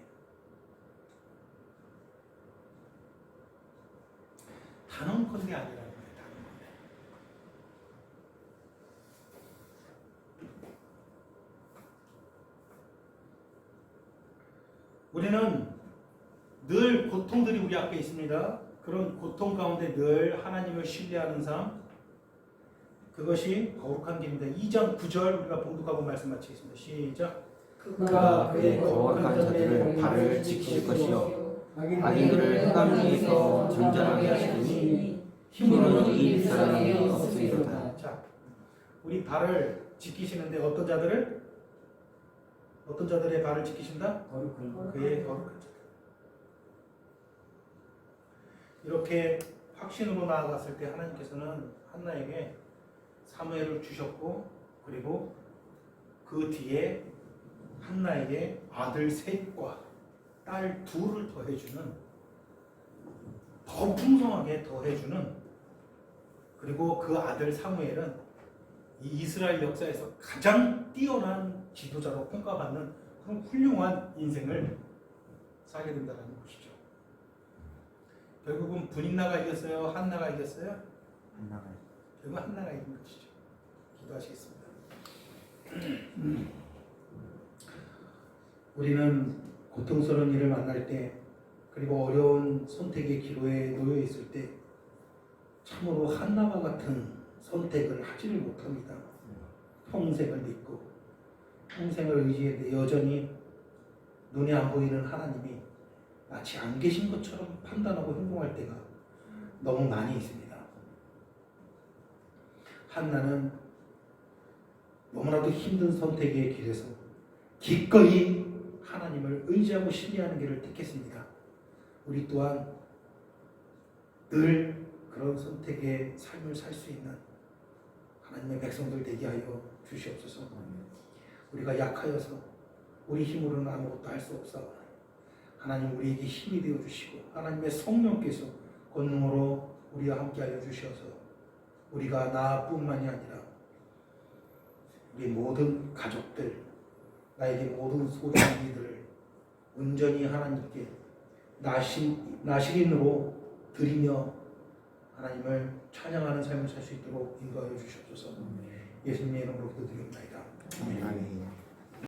Speaker 1: 단언컨대 아니라는 거예요. 단언컨대. 우리는 늘 고통들이 우리 앞에 있습니다. 그런 고통 가운데 늘 하나님을 신뢰하는 삶, 그것이 거룩한 길입니다. 2장 9절 우리가 봉독하고 말씀 마치겠습니다. 시작.
Speaker 2: 그가
Speaker 3: 그의 거룩한 자들을 발을 지킬 것이요 악인들을 흑암리에서 전전하게 하시니 힘으로는 이길 사람이 없으리로다.
Speaker 1: 자, 우리 발을 지키시는데 어떤 자들의 발을 지키신다? 그의 거룩한 자들. 이렇게 확신으로 나아갔을 때 하나님께서는 한나에게 사무엘을 주셨고, 그리고 그 뒤에 한나에게 아들 셋과 딸 둘을 더해주는, 더 풍성하게 더해주는, 그리고 그 아들 사무엘은 이 이스라엘 역사에서 가장 뛰어난 지도자로 평가받는 그런 훌륭한 인생을 살게 된다는 것이죠. 결국은 분인나가 이겼어요? 한나가 이겼어요? 결국 한나가 이긴 것이죠. 기도하시겠습니다. 우리는 고통스러운 일을 만날 때, 그리고 어려운 선택의 기로에 놓여 있을 때 참으로 한나와 같은 선택을 하지를 못합니다. 평생을 믿고 평생을 의지했는데 여전히 눈에 안 보이는 하나님이 마치 안 계신 것처럼 판단하고 행동할 때가 너무 많이 있습니다. 한나는 너무나도 힘든 선택의 길에서 기꺼이 하나님을 의지하고 신뢰하는 길을 택했습니다. 우리 또한 늘 그런 선택의 삶을 살 수 있는 하나님의 백성들 되게 하여 주시옵소서. 우리가 약하여서 우리 힘으로는 아무것도 할 수 없사오나 하나님 우리에게 힘이 되어 주시고 하나님의 성령께서 권능으로 우리와 함께 하여 주셔서 우리가 나뿐만이 아니라 우리 모든 가족들, 나에게 모든 소중한 이들을 온전히 하나님께 나시린으로 드리며 하나님을 찬양하는 삶을 살 수 있도록 인도하여 주시옵소서. 예수님의 이름으로 기도드립니다. 아멘.